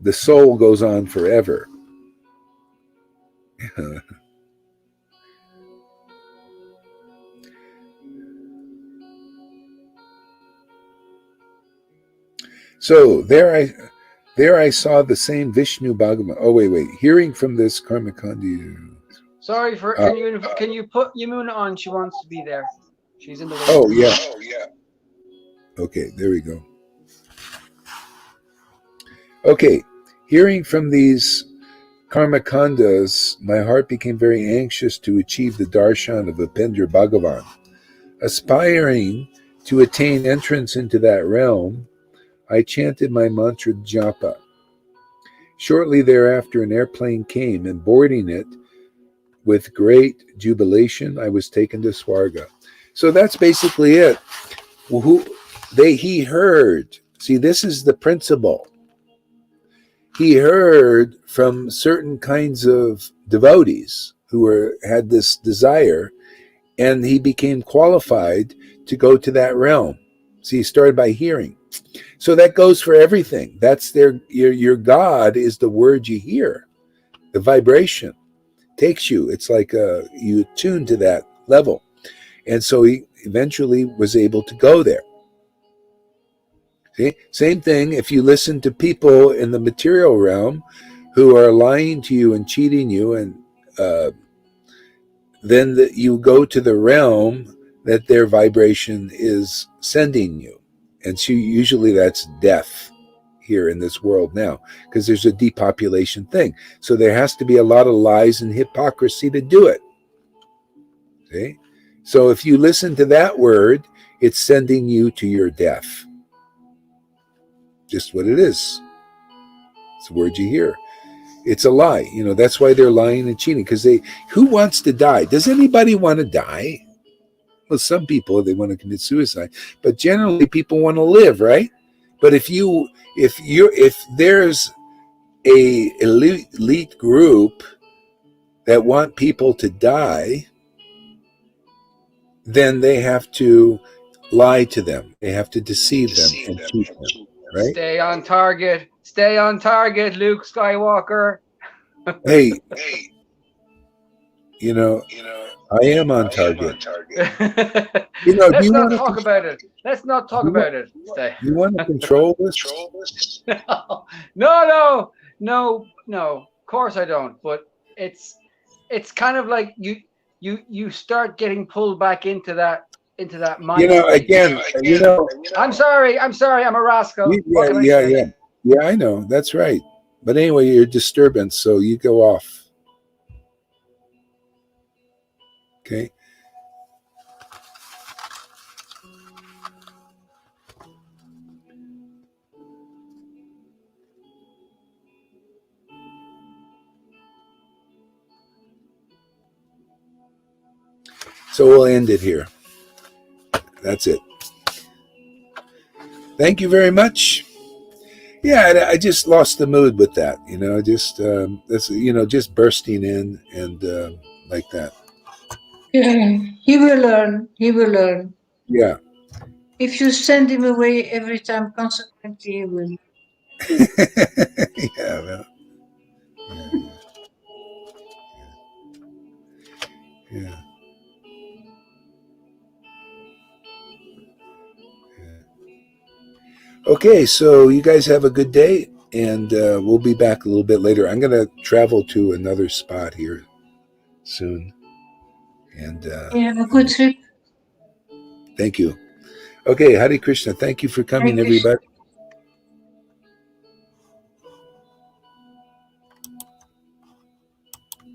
the soul goes on forever. So there I saw the same Vishnu Bhagavan. Oh, wait. Hearing from this Karmakandi. Sorry for. Can you put Yamuna on? She wants to be there. She's in the way. Oh yeah. Okay, there we go. Okay, hearing from these Karmakandas, my heart became very anxious to achieve the darshan of Upendra Bhagavan. Aspiring to attain entrance into that realm, I chanted my mantra Japa. Shortly thereafter, an airplane came, and boarding it with great jubilation, I was taken to Swarga. So that's basically it. He heard. See, this is the principle. He heard from certain kinds of devotees who had this desire, and he became qualified to go to that realm. See, he started by hearing. So that goes for everything. That's your God is the word you hear. The vibration takes you. It's like you attune to that level. And so he eventually was able to go there. See? Same thing if you listen to people in the material realm who are lying to you and cheating you, and then you go to the realm that their vibration is sending you. And so usually that's death here in this world now, because there's a depopulation thing. So there has to be a lot of lies and hypocrisy to do it. See? So if you listen to that word, it's sending you to your death. Just what it is. It's a word you hear. It's a lie. That's why they're lying and cheating, because who wants to die? Does anybody want to die? Well, some people, they want to commit suicide, but generally people want to live, right? But if there's a elite group that want people to die, then they have to lie to them. They have to deceive them and cheat them, right? Stay on target. Stay on target, Luke Skywalker. Hey, I am on target. Let's not talk about it. Let's not talk about it. Stay. You want to control this? No. Of course I don't. But it's kind of like you start getting pulled back into that mind. I'm sorry. I'm a rascal. Yeah, I know. That's right. But anyway, you're a disturbance, so you go off. Okay. So we'll end it here. That's it. Thank you very much. Yeah, I just lost the mood with that. Just bursting in and like that. Yeah, he will learn. Yeah. If you send him away every time, consequently, he will. Yeah, well. Yeah. Okay, so you guys have a good day, and we'll be back a little bit later. I'm going to travel to another spot here soon. And have a good trip. Thank you. Okay, Hare Krishna. Thank you for coming, Hare Krishna. everybody.